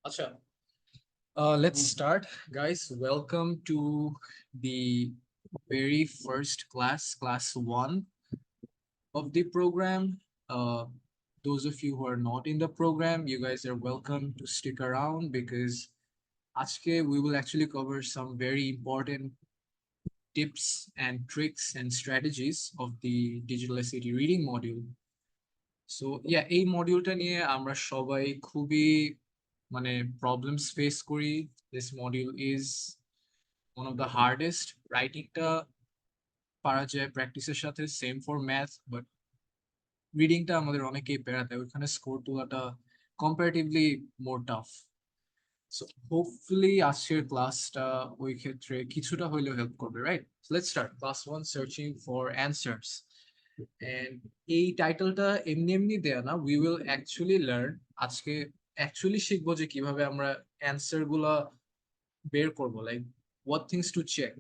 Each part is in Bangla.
Acha, let's start, guys. Welcome to the very first class, class one of the program. Uh, those of you who are not in the program, you guys are welcome to stick around because aজকে we will actually cover some very important tips and tricks and strategies of the digital SAT reading module. So এই মডিউলটা নিয়ে আমরা সবাই খুবই মানে প্রবলেমস ফেস করি। This module is one of the hardest. রাইটিংটা পারা যায় প্র্যাকটিসের সাথে, সেম ফর ম্যাথ, বাট রিডিংটা আমাদের অনেকেই প্যারা দেয়, ওইখানে স্কোর তোলাটা comparatively more tough. So hopefully আজকের ক্লাসটা ওই ক্ষেত্রে কিছুটা হইলেও হেল্প করবে, right? Let's start class 1 searching for answers. And এই টাইটেলটা এমনি এমনি দেয়া না, উই উইল অ্যাকচুয়ালি লার্ন, আজকে অ্যাকচুয়ালি শিখবো যে কিভাবে আমরা অ্যান্সার গুলা বের করবো, like what things to check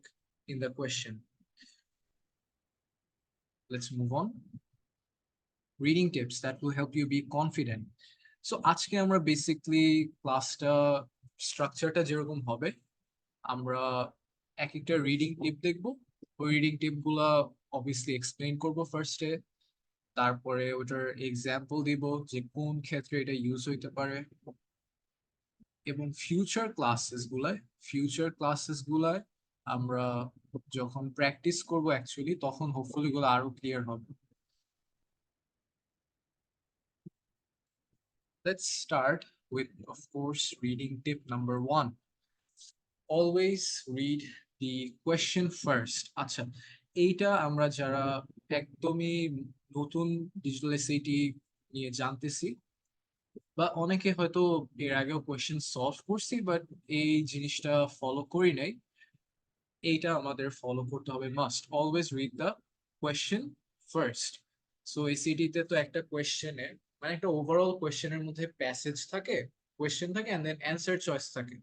in the question. Let's move on. Reading tips that will help you be confident. So আজকে আমরা বেসিকলি ক্লাসটা স্ট্রাকচারটা যেরকম হবে, আমরা এক একটা রিডিং টিপ দেখবো। ওই রিডিং টিপ গুলা অবভিয়াসলি এক্সপ্লেইন করবো ফার্স্টে, তারপরে ওটার এক্সাম্পল দিব যে কোন ক্ষেত্রে এটা ইউজ হইতে পারে, এবং ফিউচার ক্লাসেস গুলায় আমরা যখন প্র্যাকটিস করব অ্যাকচুয়ালি, তখন হোপফুলি গুলো আরো ক্লিয়ার হবে। Let's start with, of course, reading tip number 1. Always read the question first. আচ্ছা, এইটা আমরা যারা একদমই নতুন ডিজিটাল এসএটি নিয়ে জানতেছি, বা অনেকে হয়তো এর আগেও কোয়েশ্চেন সলভ করছি বাট এই জিনিসটা ফলো করি নাই, এইটা আমাদের ফলো করতে হবে must. Always read the question first. So ACD তে তো একটা কোয়েশ্চেনে মানে একটা ওভারঅল কোয়েশ্চেনের মধ্যে প্যাসেজ থাকে, কোয়েশ্চেন থাকে, এন্ড দেন অ্যান্সার চয়েস থাকে।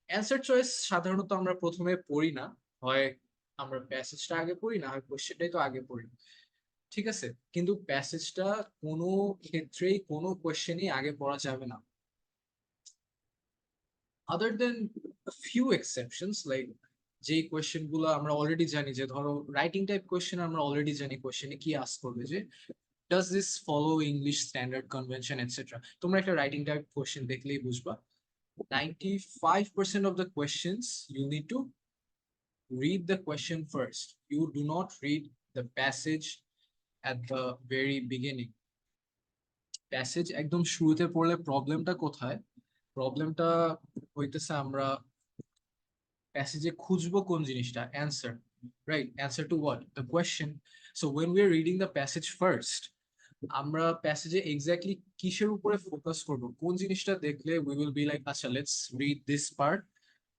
অ্যান্সার চয়েস সাধারণত আমরা প্রথমে পড়ি না, হয় আমরা প্যাসেজটা আগে পড়ি, না হয় কোয়েশ্চেনটাই তো আগে পড়ি, ঠিক আছে? কিন্তু প্যাসেজটা কোনো ক্ষেত্রেই কোনো কোয়েশ্চেনই আগে পড়া যাবে না, আদার দেন ফিউ এক্সেপশনস, লাইক যেই কোয়েশ্চেন গুলো আমরা অলরেডি জানি, যে ধরো রাইটিং টাইপ কোয়েশ্চেন আমরা অলরেডি জানি কোয়েশ্চেনে কি আস্ক করবে, যে does this follow English standard convention etcetera. তোমরা একটা রাইটিং টাইপ কোয়েশ্চেন দেখলেই বুঝবা 95% of the questions you need to read the question first. You do not read the passage at the very beginning. Passage একদম শুরুতে পড়লে প্রবলেমটা কোথায়? প্রবলেমটা হইতেছে আমরা প্যাসেজে খুঁজবো কোন জিনিসটা, answer, right? Answer to what? The question. So when we are reading the passage first, আমরা প্যাসেজে এক্স্যাক্টলি কিসের উপরে ফোকাস করব, কোন জিনিসটা দেখলে উই উইল বি লাইক আচ্ছা let's read this part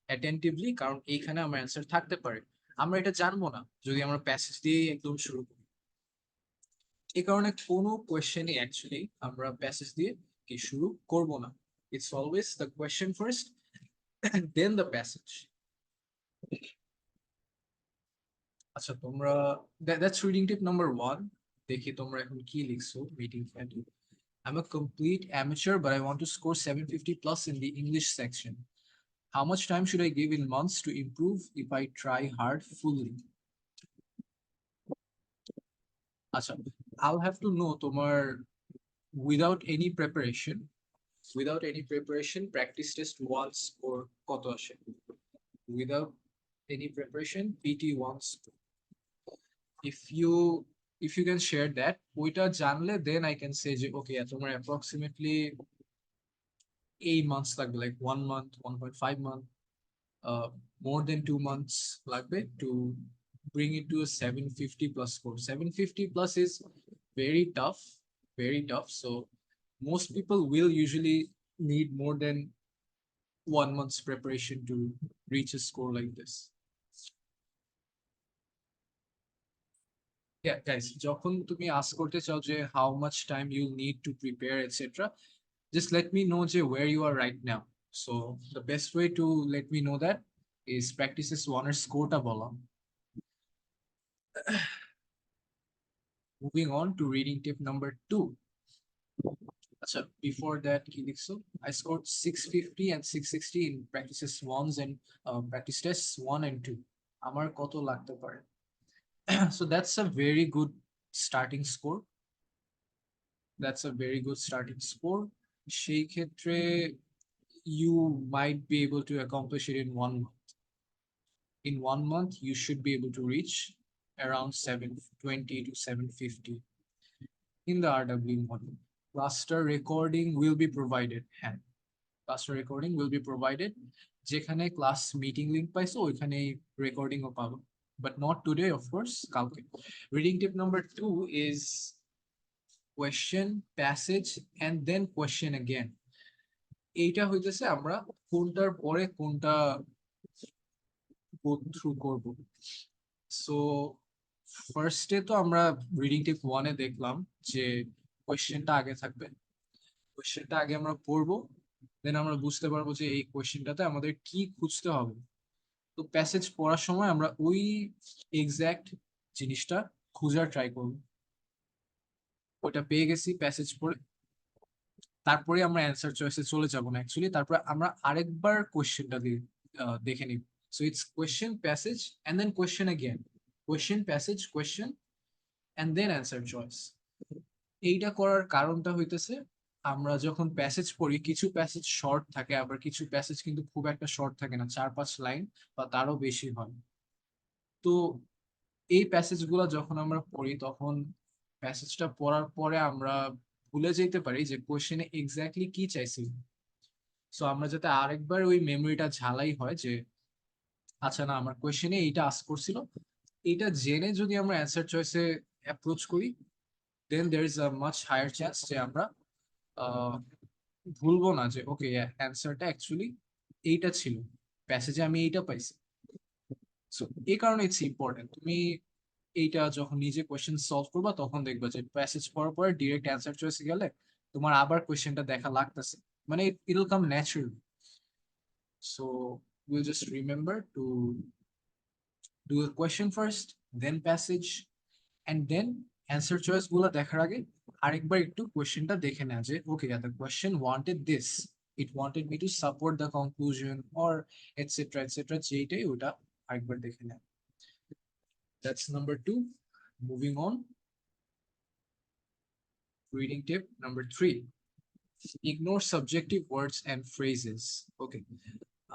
attentively, কারণ এইখানে আমার অ্যান্সার থাকতে পারে। আমরা এটা জানবো না যদি আমরা প্যাসেজ দিয়েই একদম শুরু করি। এই কারণে কোনো কোয়েশ্চেনই অ্যাকচুয়ালি আমরা প্যাসেজ দিয়ে কি শুরু করব না। It's always the question first then the passage. আচ্ছা, তোমরা দ্যাটস রিডিং টিপ নাম্বার 1। দেখি তোমরা এখন কি লিখছো meeting ফ্যান্ডি। I'm a complete amateur, but I want to score 750 plus in the English section. How much time should I give in months to improve if I try hard fully? Acha, I'll have to know tomar without any preparation, practice test once or koto ashe. Without any preparation, PT once. If you can share that, ওইটা জানলে then I can say যে okay, তোমার approximately 8 months লাগবে, like 1 month, 1.5 month, more than 2 months লাগবে to bring it to a 750 plus score. 750 plus is very tough, very tough. So most people will usually need more than 1 month's preparation to reach a score like this. Yeah, guys, যখন তুমি ask করতে চাও যে how much time you need to prepare, etc., just let me know যে where you are right now. So the best way to let me know that is practices one এর স্কোরটা বলা। Moving on to reading tip number 2. আচ্ছা, before that কি লিখছো? I scored 650 and 660 in practices ones and practice tests 1 and 2. আমার কত লাগতে পারে? So that's a very good starting score. That's a very good starting score. সেই ক্ষেত্রে you might be able to accomplish it in 1 month. In 1 month, you should be able to reach around 720 to 750 in the RW model. Cluster recording will be provided. হ্যাঁ, ক্লাসটা রেকর্ডিং উইল বি প্রোভাইডেড, যেখানে ক্লাস মিটিং লিংক পাইছো ওইখানে রেকর্ডিংও পাবো, বাট নট টুডে অফকোর্স, কালকে। Reading tip number 2 is question, passage and then question again. এইটা হইতেছে আমরা কোনটার পরে কোনটা গো থ্রু করব। সো ফার্স্টে তো আমরা রিডিং টিপ 1-এ দেখলাম যে কোয়েশ্চেনটা আগে থাকবে, কোয়েশ্চেনটা আগে আমরা পড়বো, দেন আমরা বুঝতে পারবো যে এই কোয়েশ্চেনটাতে আমাদের কি খুঁজতে হবে। তো প্যাসেজ পড়ার সময় আমরা ওই এক্সাক্ট জিনিসটা খোঁজার ট্রাই করব। ওটা পেয়ে গেছি প্যাসেজ পড়ে, তারপরে আমরা অ্যান্সার চয়েসে চলে যাব না অ্যাকচুয়ালি, তারপরে আমরা আরেকবার কোয়েশ্চেনটা দিয়ে দেখে নিব। So it's question, passage and then question again, question, passage, question and then answer choice. এইটা করার কারণটা হইতেছে আমরা যখন প্যাসেজ পড়ি কিছু প্যাসেজ শর্ট থাকে, আবার কিছু প্যাসেজ কিন্তু খুব একটা শর্ট থাকে না, 4-5 লাইন বা তারও বেশি হয়। তো এই প্যাসেজ গুলা যখন আমরা পড়ি তখন প্যাসেজটা পড়ার পরে আমরা ভুলে যেতে পারি যে কোশ্চেনে এক্স্যাক্টলি কি চাইছিল। সো আমরা যাতে আরেকবার ওই মেমোরিটা ঝালাই হয় যে আচ্ছা না, আমার কোশ্চেনে এইটা আস্ক করছিল, এটা জেনে যদি আমরা অ্যান্সার চয়েসে অ্যাপ্রোচ করি, then there is a much higher chance যে আমরা আহ, ভুলবো না যে ওকে অ্যান্সারটা অ্যাকচুয়ালি এইটা ছিল, প্যাসেজে আমি এইটা পাইছি। সো এই কারণে ইটস ইম্পর্টেন্ট, তুমি এইটা যখন নিজে কোয়েশ্চেন সলভ করবা তখন দেখবা যে প্যাসেজ পড়ার পরে ডিরেক্ট অ্যান্সার চয়েসে গেলে তোমার আবার কোয়েশ্চেনটা দেখা লাগতেছে, মানে it will come naturally. So will just remember to do the question first, then passage and then answer choice গুলো দেখার আগে আরেকবার একটু কোয়েশ্চেনটা দেখে নেওয়া যে okay the question wanted this, it wanted me to support the conclusion or etcetera etcetera, যেইটাই ওটা আরেকবার দেখে নেওয়া। That's number 2। Moving on, reading tip number 3: ignore subjective words and phrases. Okay,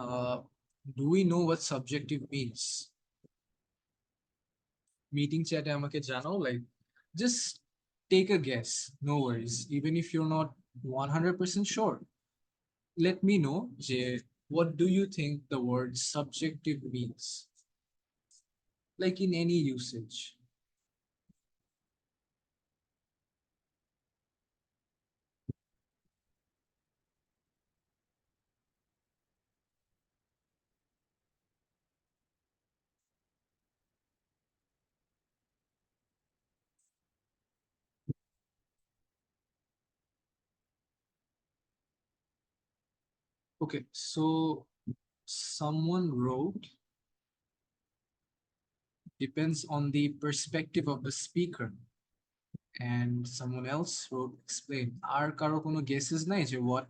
uh, do we know what subjective means? Meeting chat আমাকে জানাও, like just take a guess, no worries, even if you're not 100% sure, let me know যে what do you think the word subjective means, like in any usage. Okay, so someone wrote depends on the perspective of the speaker, and someone else wrote explain. আর কারো কোনো guesses নাই যে what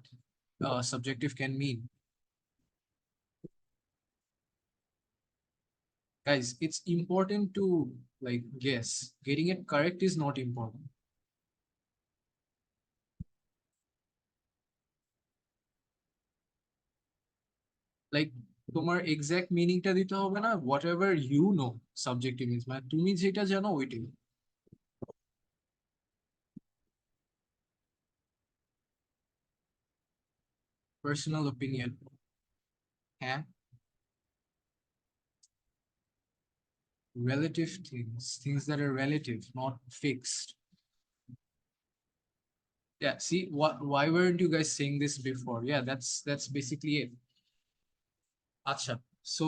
subjective can mean? Guys, it's important to like guess. Getting it correct is not important. Like তোমার exact meaningটা দিতে হবে না, whatever you know subjective means, মানে তুমি যেটা জানো ওইটাই। Personal opinion, হ্যাঁ। Relative things, things that are relative, not fixed. Yeah, see, why weren't you guys saying this before? Yeah, that's basically it. Acha, so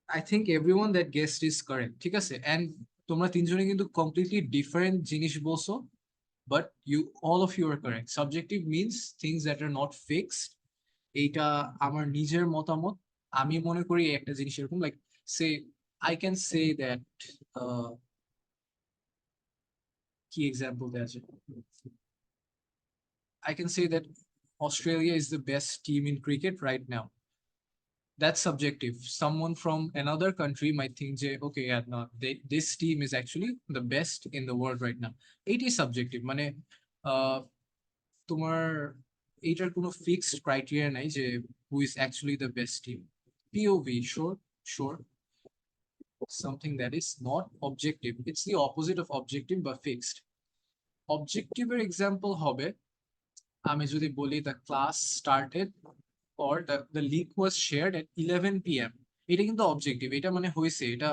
I think everyone that guessed is correct, ঠিক আছে? And তোমরা তিনজনে কিন্তু completely different জিনিস বলছো, but you all of you are correct. Subjective means things that are not fixed. এইটা আমার নিজের মতামত। আমি মনে করি একটা জিনিস এরকম, like say I can say that কি এক্সাম্পল দেওয়া যায়? I can say that Australia is the best team in cricket right now. That's subjective. Someone from another country might think, okay, yeah, no, this team is actually the best in the world right now. It is subjective. মানে আহ, তোমার এইটার কোনো ফিক্সড ক্রাইটেরিয়া নাই যে who is actually the best team. POV, sure, something that is not objective. It's the opposite of objective বা fixed. Objective এর example হবে, আমি যদি বলি the class started or the link was shared at 11 p.m. এটা কিন্তু অবজেক্টিভ, এটা মানে হয়েছে, এটা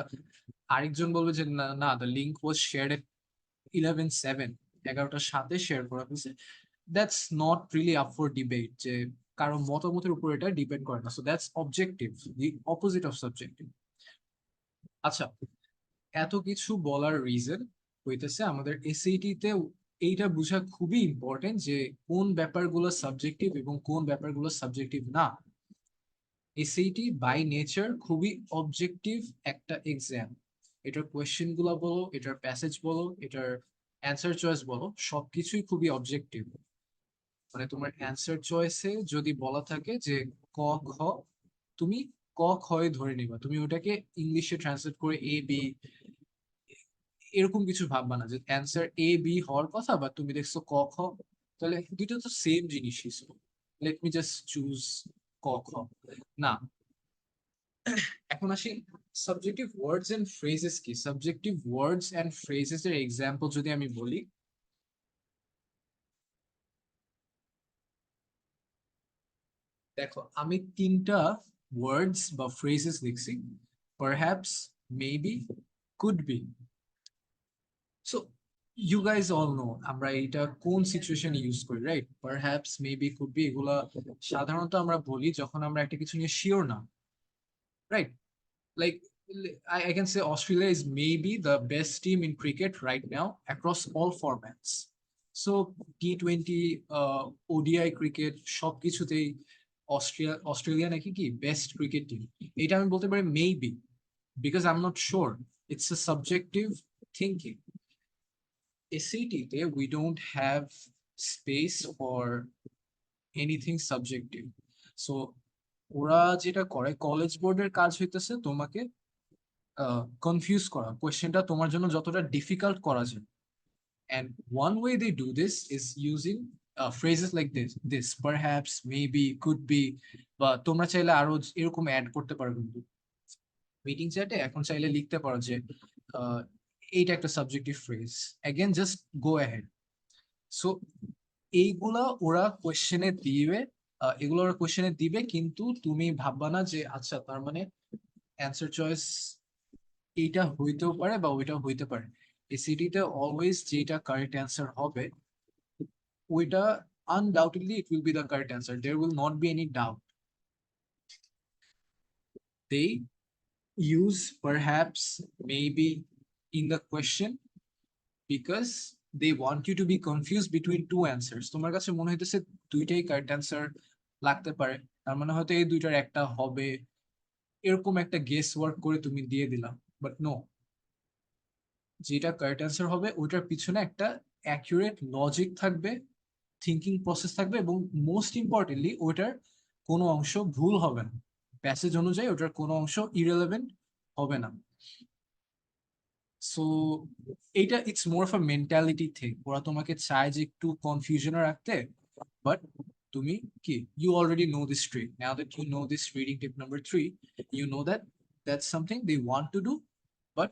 আরেকজন বলবে যে না না the link was shared at 11:07, 11:07 share করা হয়েছে। That's not really up for debate, যে কারো মতামতের উপর এটা ডিপেন্ড করে না। So that's objective, the opposite of subjective. আচ্ছা, এত কিছু বলার রিজন হইতেছে আমাদের এসএটি তে এইটা বোঝা খুবই ইম্পর্টেন্ট যে কোন ব্যাপারগুলো সাবজেক্টিভ এবং কোন ব্যাপারগুলো সাবজেক্টিভ না। এসএটি বাই নেচার খুবই অবজেক্টিভ একটা এক্সাম। এটার কোয়েশ্চেন গুলো বলো, এটার প্যাসেজ বলো, এটার অ্যান্সার চয়েস বলো, সবকিছুই খুবই অবজেক্টিভ। মানে তোমার অ্যান্সার চয়েসে যদি বলা থাকে যে ক খ, তুমি ক খয় ধরে নিবা, তুমি ওটাকে ইংলিশে ট্রান্সলেট করে এ বি এরকম কিছু ভাববা না যে অ্যান্সার এ বি হওয়ার কথা, বা তুমি দেখছো ক খ, তাহলে দুটো তো সেম জিনিসই। লেট মি জাস্ট চুজ ক খ। না, এখন আসি সাবজেক্টিভ ওয়ার্ডস এন্ড ফ্রেজেস কি। সাবজেক্টিভ ওয়ার্ডস এন্ড ফ্রেজেস এর এক্সাম্পল যদি আমি বলি, দেখো আমি তিনটা ওয়ার্ডস বা ফ্রেজেস লিখছি, perhaps, maybe, could be. So you guys all know আমরা এটা কোন সিচুয়েশন ইউজ করি, right? Perhaps, maybe, could be এগুলা সাধারণত আমরা বলি যখন আমরা একটা কিছু নিয়ে শিওর না, right? Like I can say Australia is maybe the best team in cricket right now across all formats. So T20, ODI cricket সবকিছুতেই অস্ট্রেলিয়া নাকি কি বেস্ট ক্রিকেট টিম। এটা আমি বলতে পারি maybe, because I'm not sure. It's a subjective thinking. SAT তে we don't have space for anything subjective. So ওরা যেটা করে, কলেজ বোর্ডের কাজ হইতেছে তোমাকে কনফিউজ করা, কোয়েশ্চেনটা তোমার জন্য যতটা ডিফিকাল্ট করা যায়। And one way they do this is using phrases like this, perhaps, maybe, could be, বা তোমরা চাইলে আরো এরকম অ্যাড করতে পারো। কিন্তু মিটিং চ্যাটে এখন চাইলে লিখতে পারো যে আহ, এইটা একটা subjective phrase, again just go ahead. So এইগুলা ওরা কোয়েশ্চেনে দিবে, এগুলো ওরা কোয়েশ্চেনে দিবে, কিন্তু তুমি ভাববা না যে আচ্ছা তার মানে অ্যান্সার চয়েস এইটা হইতেও পারে বা ওইটা হইতে পারে। এসিডিতে অলওয়েজ যেটা কারেক্ট অ্যান্সার হবে ওইটা undoubtedly it will be the correct answer. There will not be any doubt. They use perhaps, maybe in the question because they want you to be confused between two answers. তোমার কাছে মনে হইতেছে দুইটাই কারেক্ট অ্যান্সার লাগতে পারে, তার মানে হয়তো এই দুইটার একটা হবে, এরকম একটা গেস ওয়ার্ক করে তুমি দিয়ে দিলাম। বাট নো, যেটা কারেক্ট অ্যান্সার হবে ওইটার পিছনে একটা অ্যাকুরেট লজিক থাকবে, থিঙ্কিং প্রসেস থাকবে, এবং মোস্ট ইম্পর্টেন্টলি ওইটার কোনো অংশ ভুল হবে না। প্যাসেজ অনুযায়ী ওটার কোনো অংশ ইরেলেভেন্ট হবে না। সো এইটা it's more of a mentality thing. ওরা তোমাকে চায় যে একটু কনফিউশনে রাখতে, বাট তুমি কি you already know this trick. Now that you know this reading tip number 3, you know that that's something they want to do, but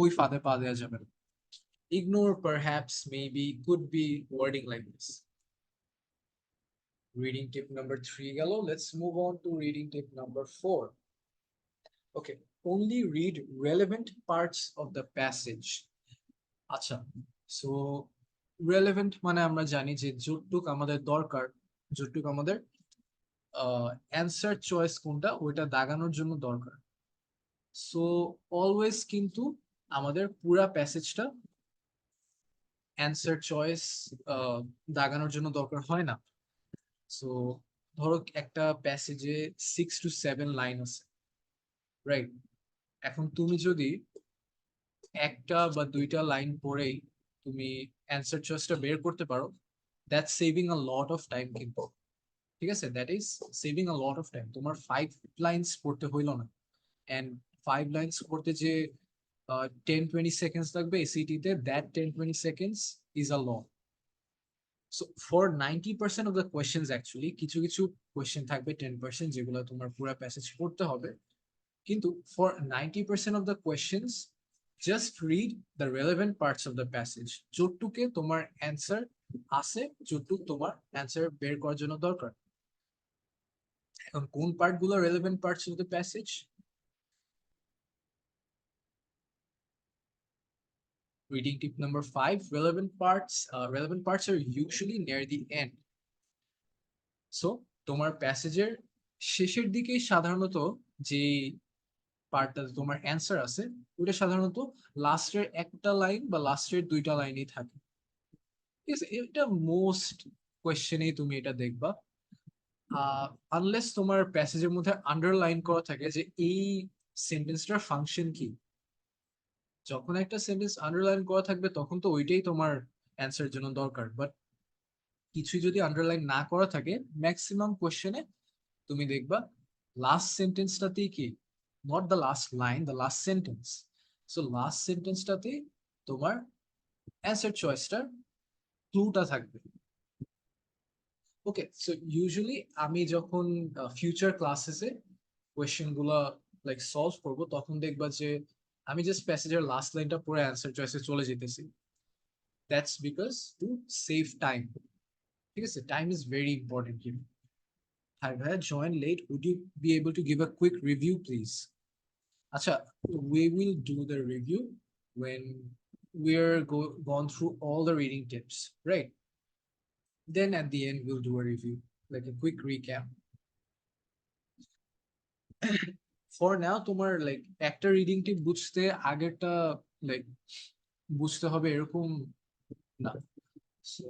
ওই ফাঁদে পা দেওয়া যাবে না। Ignore, perhaps, maybe, could be, wording like this. Reading tip number 3 gelo. Let's move on to reading tip number 4. Okay, only read relevant parts of the passage. আচ্ছা, সো রেলেভেন্ট মানে আমরা জানি যে যতটুক আমাদের দরকার, যতটুক আমাদের অ্যান্সার চয়েস কোনটা ওইটা দাগানোর জন্য দরকার। সো অলওয়েজ কিন্তু আমাদের পুরা প্যাসেজটা অ্যান্সার চয়েস দাগানোর জন্য দরকার হয় না। সো ধরো একটা প্যাসেজে 6 to 7 লাইন আছে, রাইট? এখন তুমি যদি একটা বা দুইটা লাইন পড়েই তুমি অ্যান্সার চয়েসটা বের করতে পারো, that's saving a lot of time কিন্তু, ঠিক আছে? That is saving a lot of time. তোমার 5 লাইন্স পড়তে হইলো না, অ্যান্ড 5 লাইন্স পড়তে যে 10-20 seconds লাগবে এসিটিতে, that 10-20 seconds is a lot. So for 90% of the questions actually কিছু কিছু কোয়েশ্চেন থাকবে 10% যেগুলো তোমার পুরো প্যাসেজ পড়তে হবে, কিন্তু for 90% of the questions just read the relevant parts of the passage, যতটুকে তোমার অ্যান্সার আছে, যতটুক তোমার অ্যান্সার বের করার জন্য দরকার। এখন কোন পার্টগুলো relevant parts of the passage? Reading tip number 5, relevant parts are usually near the end. So তোমার প্যাসেজের শেষের দিকেই সাধারণত যে পার্টটাতে তোমার অ্যান্সার আছে, ওটা সাধারণত লাস্টের একটা লাইন বা লাস্টের 2টা লাইনই থাকে, ঠিক আছে? এটা মোস্ট কোয়েশ্চেনেই তুমি এটা দেখবা, আনলেস তোমার প্যাসেজের মধ্যে আন্ডারলাইন করা থাকে যে এই সেন্টেন্সটার ফাংশন কি। যখন একটা সেন্টেন্স আন্ডারলাইন করা থাকবে তখন তো ওইটাই তোমার অ্যান্সার জন্য দরকার, বাট কিছুই যদি আন্ডারলাইন না করা থাকে ম্যাক্সিমাম কোয়েশ্চেনে তুমি দেখবা লাস্ট সেন্টেন্সটাতেই কি, not the last line, the last sentence. So last সেন্টেন্সটাতে তোমার অ্যান্সার চয়েসটার ক্লুটা থাকবে। ওকে, সো ইউজুয়ালি আমি যখন ফিউচার ক্লাসেসে কোয়েশ্চেন গুলা লাইক সলভ করবো তখন দেখবা যে আমি জাস্ট প্যাসেজের লাস্ট লাইনটা পড়ে অ্যান্সার চয়েসে চলে যেতেছি। That's because to save time, ঠিক আছে? Time is very important here. Hi, Bhaiya, joined late. Would you be able to give a quick review, please? Acha, we will do the review when gone through all the reading tips, right? Then at the end, we'll do a review, like a quick recap. For now, তোমার like একটা রিডিং টিপ বুঝতে আগেরটা like বুঝতে হবে এরকম না। So,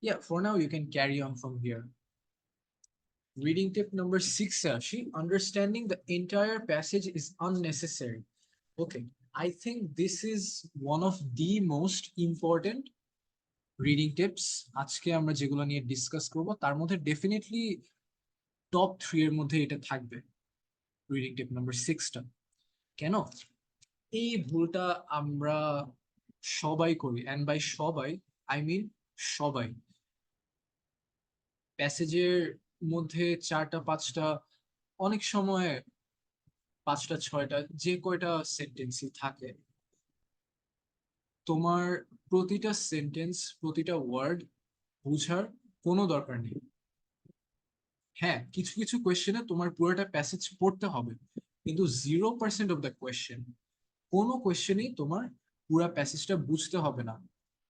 yeah, for now you can carry on from here. Reading tip number 6, Sashi, understanding the entire passage is unnecessary. Okay, I think this is one of the most important reading tips আজকে আমরা যেগুলো নিয়ে ডিসকাস করব তার মধ্যে ডেফিনেটলি টপ 3 এর মধ্যে এটা থাকবে, রিডিং টিপ নাম্বার 6টা। কেন এই ভুলটা আমরা সবাই করি, এন্ড বাই সবাই আই মিন সবাই। প্যাসেজের মধ্যে 4টা 5টা, অনেক সময় 5টা 6টা, যে কয়টা সেন্টেন্সই থাকে, তোমার প্রতিটা সেন্টেন্স প্রতিটা ওয়ার্ড বুঝার কোনো দরকার নেই। হ্যাঁ, কিছু কিছু কোয়েশ্চেনে তোমার পুরোটা প্যাসেজ পড়তে হবে, কিন্তু 0% অফ দ্য কোয়েশ্চেন, কোনো কোয়েশ্চেনেই তোমার পুরা প্যাসেজটা বুঝতে হবে না।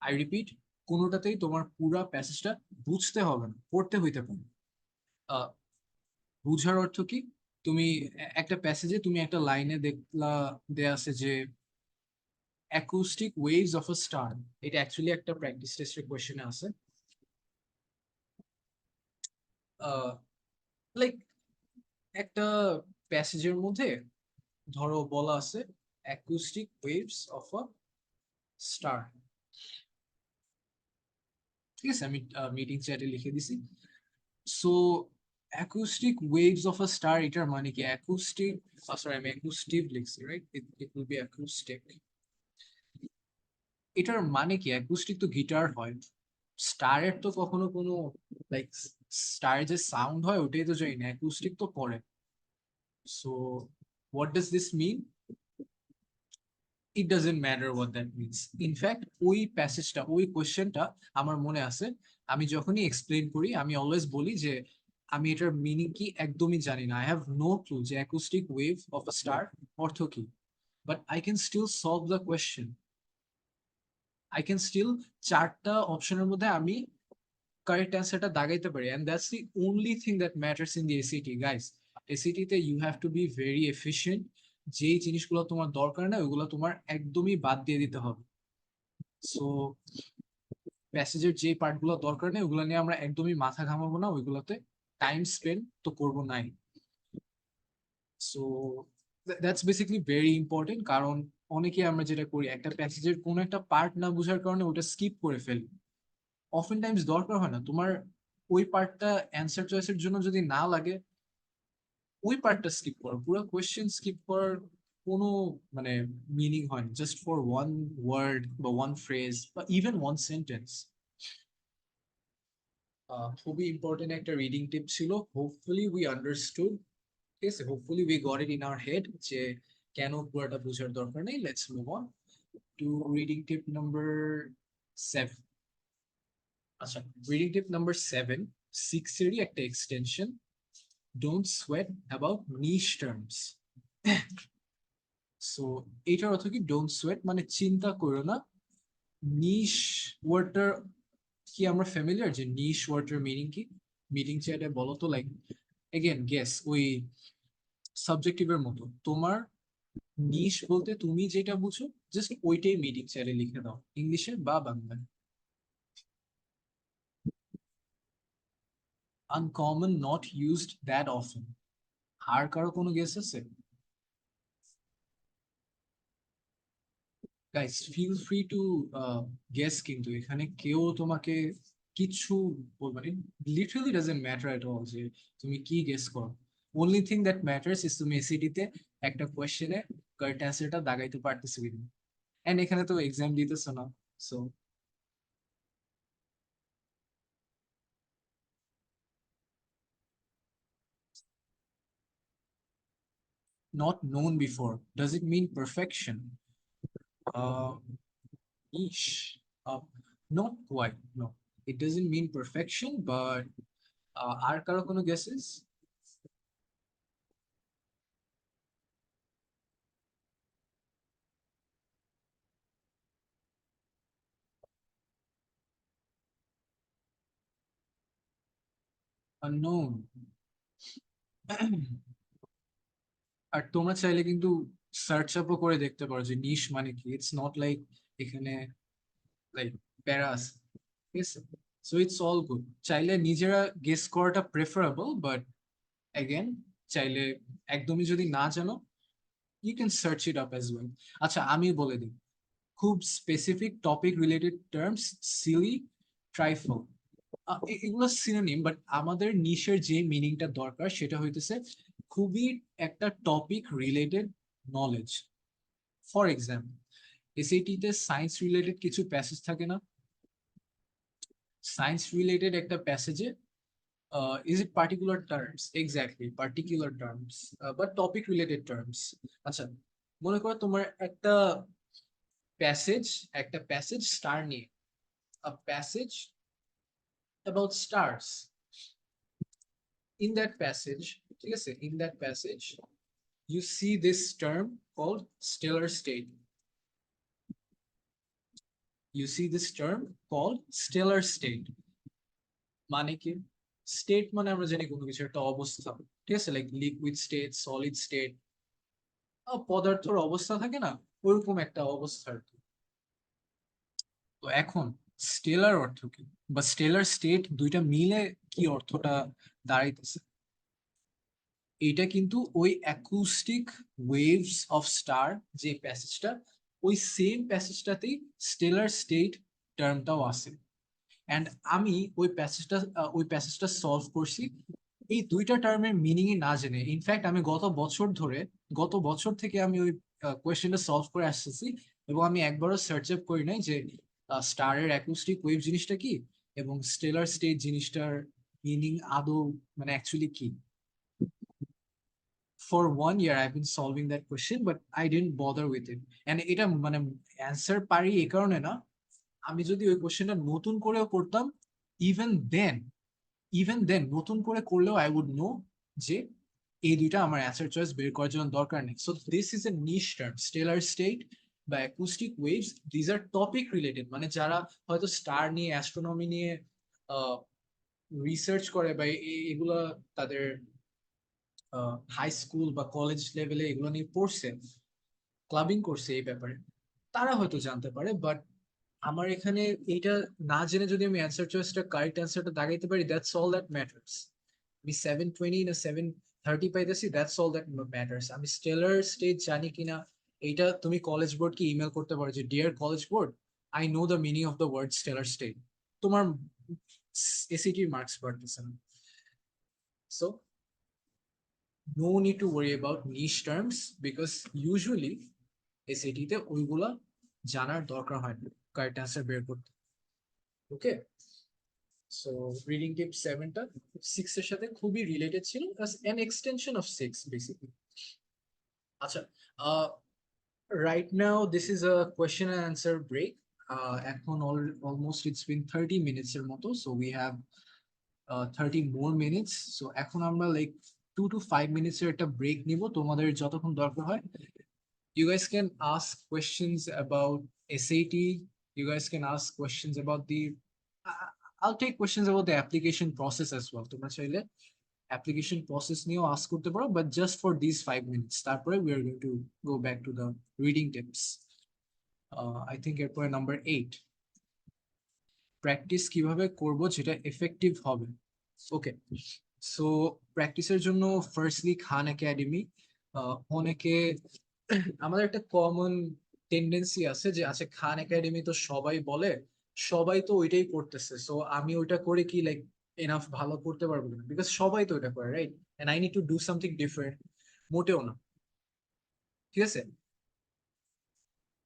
আই রিপিট, কোনোটাতেই তোমার পুরা প্যাসেজটা বুঝতে হবে না, পড়তে হইতে পারে। আহ বুঝার অর্থ কি? তুমি একটা প্যাসেজে তুমি একটা লাইনে দেখলা দেয়া আছে যে acoustic waves of a star, এটা অ্যাকচুয়ালি একটা প্র্যাকটিস টেস্টের কোয়েশ্চেনে আছে। লাইক একটা প্যাসেজের মধ্যে ধরো বলা আছে acoustic waves of a star, ঠিক আছে? আমি মিটিং চ্যাটে লিখে দিছি। So acoustic waves of a star, এটার মানে কি? অ্যাকুস্টিক, সরি আমি অ্যাকুস্টিভ লিখছি, right? It will be acoustic. এটার মানে কি? অ্যাকুস্টিক তো গিটার হয়, স্টারের তো কখনো কোনো লাইক স্টারের যে সাউন্ড হয় ওটাই তো জানি না, অ্যাকুস্টিক তো পড়ে। So what does this mean? It doesn't matter what that means. In fact ওই প্যাসেজটা, ওই কোয়েশ্চেনটা আমার মনে আছে, আমি যখনই এক্সপ্লেন করি আমি অলওয়েজ বলি যে আমি এটার মিনিং কি একদমই জানি না, আই হ্যাভ নো ক্লু যে acoustic wave of a star অর্থ কি, but I can still solve the question. I can still 4টা অপশনের মধ্যে আমি কারেক্ট অ্যান্সারটা দাগাইতে পারি, and that's the only thing that matters in the SAT guys. এসিটিতে you have to be very efficient. যেই জিনিসগুলো তোমার দরকার না ওইগুলো তোমার একদমই বাদ দিয়ে দিতে হবে। সো প্যাসেজের যে পার্টগুলো দরকার নেই ওগুলো নিয়ে আমরা একদমই মাথা ঘামাবো না, ওইগুলোতে টাইম স্পেন্ড তো করবো নাই। So that's basically very important, কারণ অনেকে আমরা যেটা করি একটা প্যাসেজের কোনো একটা পার্ট না বোঝার কারণে ওটা স্কিপ করে ফেলি, অফেন টাইমস দরকার হয় না তোমার। ওই পার্টটা অ্যান্সার চয়েসের জন্য যদি না লাগে, ওই পার্টটা স্কিপ করো, পুরো কোয়েশ্চেন স্কিপ করার কোনো মানে মিনিং হয় না, জাস্ট ফর ওয়ান ওয়ার্ড বা ওয়ান ফ্রেজ বা ইভেন ওয়ান সেন্টেন্স। খুবই ইম্পর্টেন্ট একটা রিডিং টিপ ছিল, হোপফুলি উই আন্ডারস্টুড। ঠিক আছে, hopefully we got it in our head যে কেন পুরোটা বোঝার দরকার নেই। Let's move on to reading tip number 7। আচ্ছা, রিডিং টিপ নাম্বার 7, 6-এরই একটা extension, don't sweat about niche terms. So এটার অর্থ কি? ডোন্ট সোয়েট মানে চিন্তা করো না। নিশ ওয়ার্ডটার কি আমরা ফ্যামিলিয়ার যে নিশ ওয়ার্ডটার মিনিং কি? মিনিং চ্যাটে বলো তো, লাইক এগেন গেস, ওই সাবজেক্টিভের মতো। তোমার নিশ বলতে তুমি যেটা বুঝো জাস্ট ওইটাই মিনিং চ্যাটে লিখে দাও, ইংলিশে বা বাংলায়। Uncommon, not used that often. আর কারো কোনো গেস আছে? Guys feel free to guess, কিন্তু এখানে কেউ তোমাকে কিছু বলবে না। Literally doesn't matter at all যে তুমি কি গেস করো। Only thing that matters is তুমি এসিডিতে একটা কোয়েশ্চেনে কারেক্ট অ্যান্সারটা দাগাইতে পারতেছো কিনা। এন্ড এখানে তো এক্সাম দিতেছো না, so not known before, does it mean perfection? uh ish not quite, no, it doesn't mean perfection, but আর কারো কোনো guesses? unknown। আর তোমরা চাইলে কিন্তু সার্চ আপও করে দেখতে পারো যে নিশ মানে কি। ইটস নট লাইক এখানে লাইক প্যারা আছে, ঠিক আছে? So it's all good. চাইলে নিজেরা গেস করাটা প্রেফারেবল, বাট অ্যাগেন চাইলে একদমই যদি না জানো, you can search it up as well. আচ্ছা আমি বলে দিই, খুব specific topic related terms, silly, trifle, এগুলো সিনোনিম, বাট আমাদের নিশের যে মিনিংটা দরকার সেটা হইতেছে খুবই একটা topic related knowledge. For example, SAT তে সায়েন্স রিলেটেড কিছু প্যাসেজ থাকে না? সায়েন্স রিলেটেড একটা প্যাসেজে is it particular terms? Exactly particular terms, but topic related terms. আচ্ছা, মনে করো তোমার প্যাসেজ একটা প্যাসেজ স্টার নিয়ে, a passage about stars. In that passage, ঠিক আছে, in that passage you see this term called stellar state. You see this term called stellar state মানে কি? স্টেট মানে আমরা জানি কোনো কিছু একটা অবস্থা, ঠিক আছে, like liquid state, solid state, পদার্থের অবস্থা থাকে না, ওরকম একটা অবস্থা আর কি। তো এখন স্টেলার অর্থ কি, বা স্টেলার স্টেট, দুইটা মিলে কি অর্থটা দাঁড়াইতেছে? এটা কিন্তু ওই অ্যাকুস্টিক ওয়েভস অফ স্টার যে প্যাসেজটা, ওই সেম প্যাসেজটাতেই স্টেলার স্টেট টার্মটাও আছে। অ্যান্ড আমি ওই প্যাসেজটা সলভ করছি এই দুইটা টার্মের মিনিং না জেনে। ইনফ্যাক্ট আমি গত বছর থেকে আমি ওই কোয়েশ্চেনটা সলভ করে আসতেছি, এবং আমি একবারও সার্চ আপ করি নাই যে স্টারের অ্যাকুস্টিক ওয়েভ জিনিসটা কি এবং স্টেলার স্টেট জিনিসটার মিনিং আদৌ মানে অ্যাকচুয়ালি কি। For 1 year I've been solving that question, but I didn't bother with it. And এটা মানে অ্যান্সার পারি এই কারণে না, আমি যদি ওই কোশ্চেনটা নতুন করেও করতাম, ইভেন দেন ইভেন দেন নতুন করে করলেও আই উড নো যে এই দুইটা আমার অ্যান্সার চয়েস বের করার জন্য দরকার নেই। So this is a niche term, stellar state বা acoustic waves, these are topic related. মানে যারা হয়তো স্টার নিয়ে, অ্যাস্ট্রোনমি নিয়ে রিসার্চ করে বা এগুলা তাদের হাই স্কুল বা কলেজ লেভেলে এগুলো নিয়ে পড়ছে, ক্লাবিং করছে এই ব্যাপারে, তারা হয়তো জানতে পারে। বাট আমার এখানে এইটা না জেনে যদি আমি অ্যান্সার চয়েসটা কারেক্ট অ্যান্সারটা দাগাইতে পারি, দ্যাটস অল দ্যাট ম্যাটার্স। আমি 720 না 730 পাইতেছি, দ্যাটস অল দ্যাট ম্যাটার্স। আমি স্টেলার স্টেট জানি কিনা, এইটা তুমি কলেজ বোর্ডকে ইমেল করতে পারো যে dear college board, I know the meaning of the word stellar state. তোমার এসিটির মার্কস বাড়তেছে না। So no need to worry about niche terms, because usually এসিটিতে ওইগুলা জানার দরকার হয় না কারেক্ট অ্যান্সার বের করতে। ওকে, সো রিডিং টিপ 7টা 6 এর সাথে খুবই রিলেটেড ছিল, plus an extension of 6 basically. আচ্ছা, right now this is a question and answer break. এখন almost it's been 30 minutes এর মতো, so we have 30 more minutes. So এখন আমরা like 2 to 5 minutes এর একটা break নিব, তোমাদের যতক্ষণ দরকার হয়। You guys can ask questions about SAT. You guys can ask questions about the I- I'll take questions about the application process as well. তোমরা চাইলে application process নিয়েও ask করতে পারো, but just for these 5 minutes. তারপরে we are going to go back to the reading tips. I think এরপরে নাম্বার 8, প্র্যাকটিস কিভাবে করব যেটা এফেক্টিভ হবে। ওকে, সো প্র্যাকটিসের জন্য ফার্স্টলি খান একাডেমি। অনেকে আমাদের একটা কমন টেন্ডেন্সি আছে যে আচ্ছা খান একাডেমি তো সবাই বলে, সবাই তো ওইটাই করতেছে, সো আমি ওইটা করে কি লাইক এনাফ ভালো করতে পারবো না, বিকজ সবাই তো ওইটা করে, right, and I need to do something different. মোটেও না, ঠিক আছে।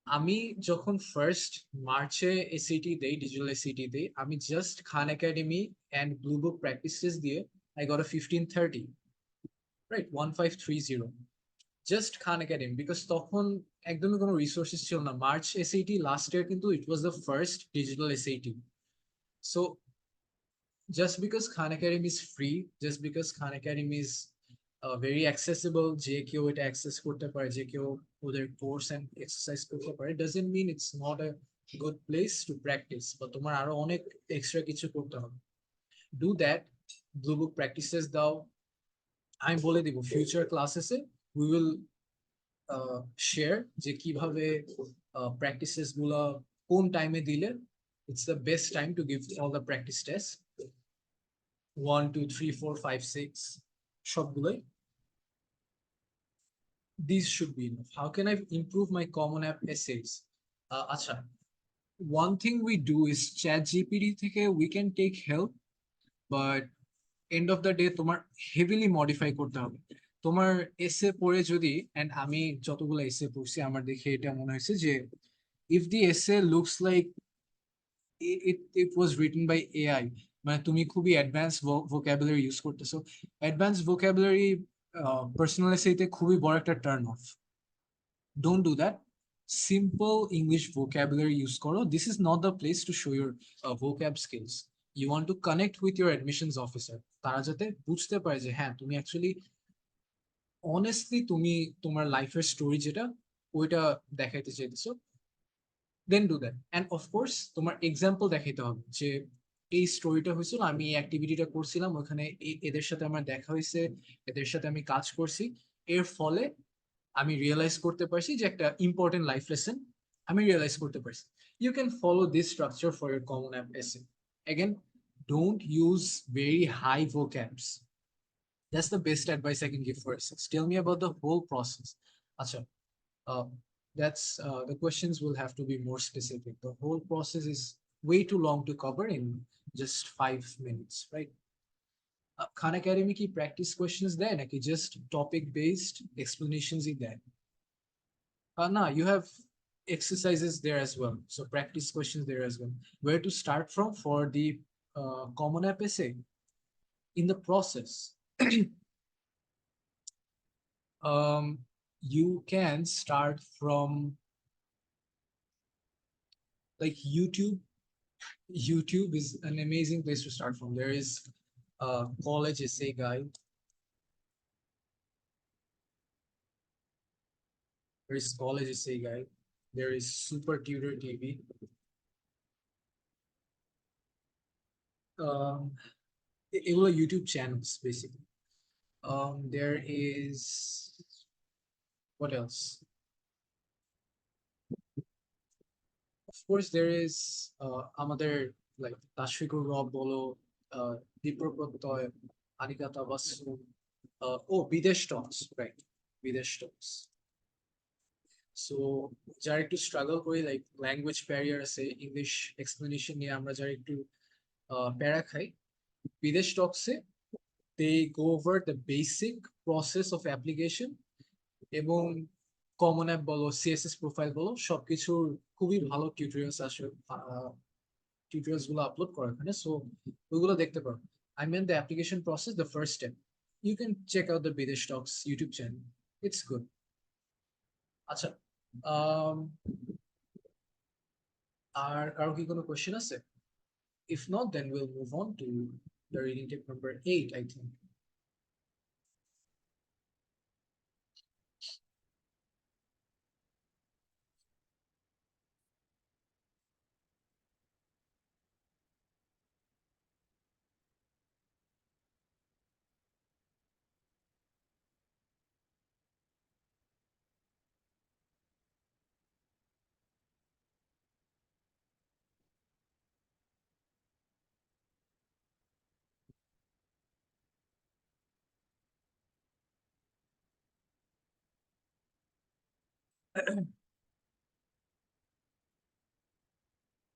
আমি যখন ফার্স্ট মার্চে এসিটি দেই, ডিজিটাল এসিটি দেই, আমি just Khan Academy and Blue book practices দিয়ে I got a 1530, right, 1530, just Khan Academy, because তখন একদমই কোনো রিসোর্সেস ছিল না। মার্চ এসএটি লাস্ট ইয়ার কিন্তু it was the first digital SAT. So just because Khan Academy is free, just because Khan Academy is very accessible, যে কেউ এটা অ্যাক্সেস করতে পারে, যে কেউ ওদের কোর্স অ্যান্ড এক্সারসাইজ করতে পারে, doesn't mean it's not a good place to practise, বা তোমার আরো অনেক এক্সট্রা কিছু করতে হবে। Do that, blue book practices দাও। আমি বলে দিব ফিউচার ক্লাসেসে উই উইল শেয়ার যে কিভাবে প্র্যাকটিসেস গুলা কোন টাইমে দিলে it's the best time to give all the practice test, 1 2 3 4 5 6 সবগুলোই। These should be enough. How can I improve my common app essays? আচ্ছা, one thing we do is chat gpt থেকে we can take help, but end of the day তোমার হেভিলি মডিফাই করতে হবে। তোমার এসে পড়ে যদি, এন্ড আমি যতগুলো এসে পড়ছি আমার দেখে এটা মনে হয়েছে যে if the essay looks like it was written by AI, মানে তুমি খুবই অ্যাডভান্স ভোকাবুলারি ইউজ করতেছো, অ্যাডভান্স ভোকাবুলারি পার্সোনাল এসেতে খুবই বড় একটা turn off. Don't do that. Simple English vocabulary use করো। This is not the place to show your vocab skills. You want to connect with your admissions officer, তারা যাতে বুঝতে পারে যে হ্যাঁ তুমি অ্যাকচুয়ালি অনেস্টলি তুমি তোমার লাইফের স্টোরি যেটা ওইটা দেখাইতে চাইতেছো, then do that. And of course তোমার এক্সাম্পল দেখাইতে হবে যে এই স্টোরিটা হয়েছিল, আমি এই অ্যাক্টিভিটিটা করছিলাম, ওখানে এদের সাথে আমার দেখা হয়েছে, এদের সাথে আমি কাজ করছি, এর ফলে আমি রিয়েলাইজ করতে পারছি যে একটা ইম্পর্টেন্ট লাইফ লেসন আমি রিয়েলাইজ করতে পারছি। You can follow this structure for your common app essay. Again, don't use very high vocabs. That's the best advice I can give for us. Tell me about the whole process. Acha, uh, the questions will have to be more specific. The whole process is way too long to cover in just 5 minutes, right? Khan Academy ki practice questions there, naki just topic based explanations in there. No, you have exercises there as well. So practice questions there as well. Where to start from for the common app essay? In the process, um, you can start from like YouTube. YouTube is an amazing place to start from. There is a college essay guide. There is college essay guide. There is Super Tutor TV. এগুলো YouTube channels basically. There is what else? Of course, there is আমাদের like Tashfikur Rob বলো, Dipro Protoy, Anika Tabassum, oh, Videsh Talks, right? Videsh Talks. So যারা একটু স্ট্রাগল করি, লাইক ল্যাঙ্গুয়েজ ব্যারিয়ার আছে, ইংলিশ এক্সপ্লেনেশন নিয়ে আমরা যারা একটু প্যারা খাই। বিদেশ টক্সে they go over the basic process of application এবং কমন অ্যাপ বলো, সিএসএস প্রোফাইল বলো, সবকিছুর খুবই ভালো টিউটোরিয়ালস আসে, টিউটোরিয়ালস গুলো আপলোড করা এখানে, সো ওইগুলো দেখতে পারো। I mean the application process, the first step. You can check out the Bidesh Talks YouTube channel. It's good. আচ্ছা, um, আর কারো কি কোনো কোয়েশ্চেন আছে? If not, then we'll move on to the reading tip number 8, I think.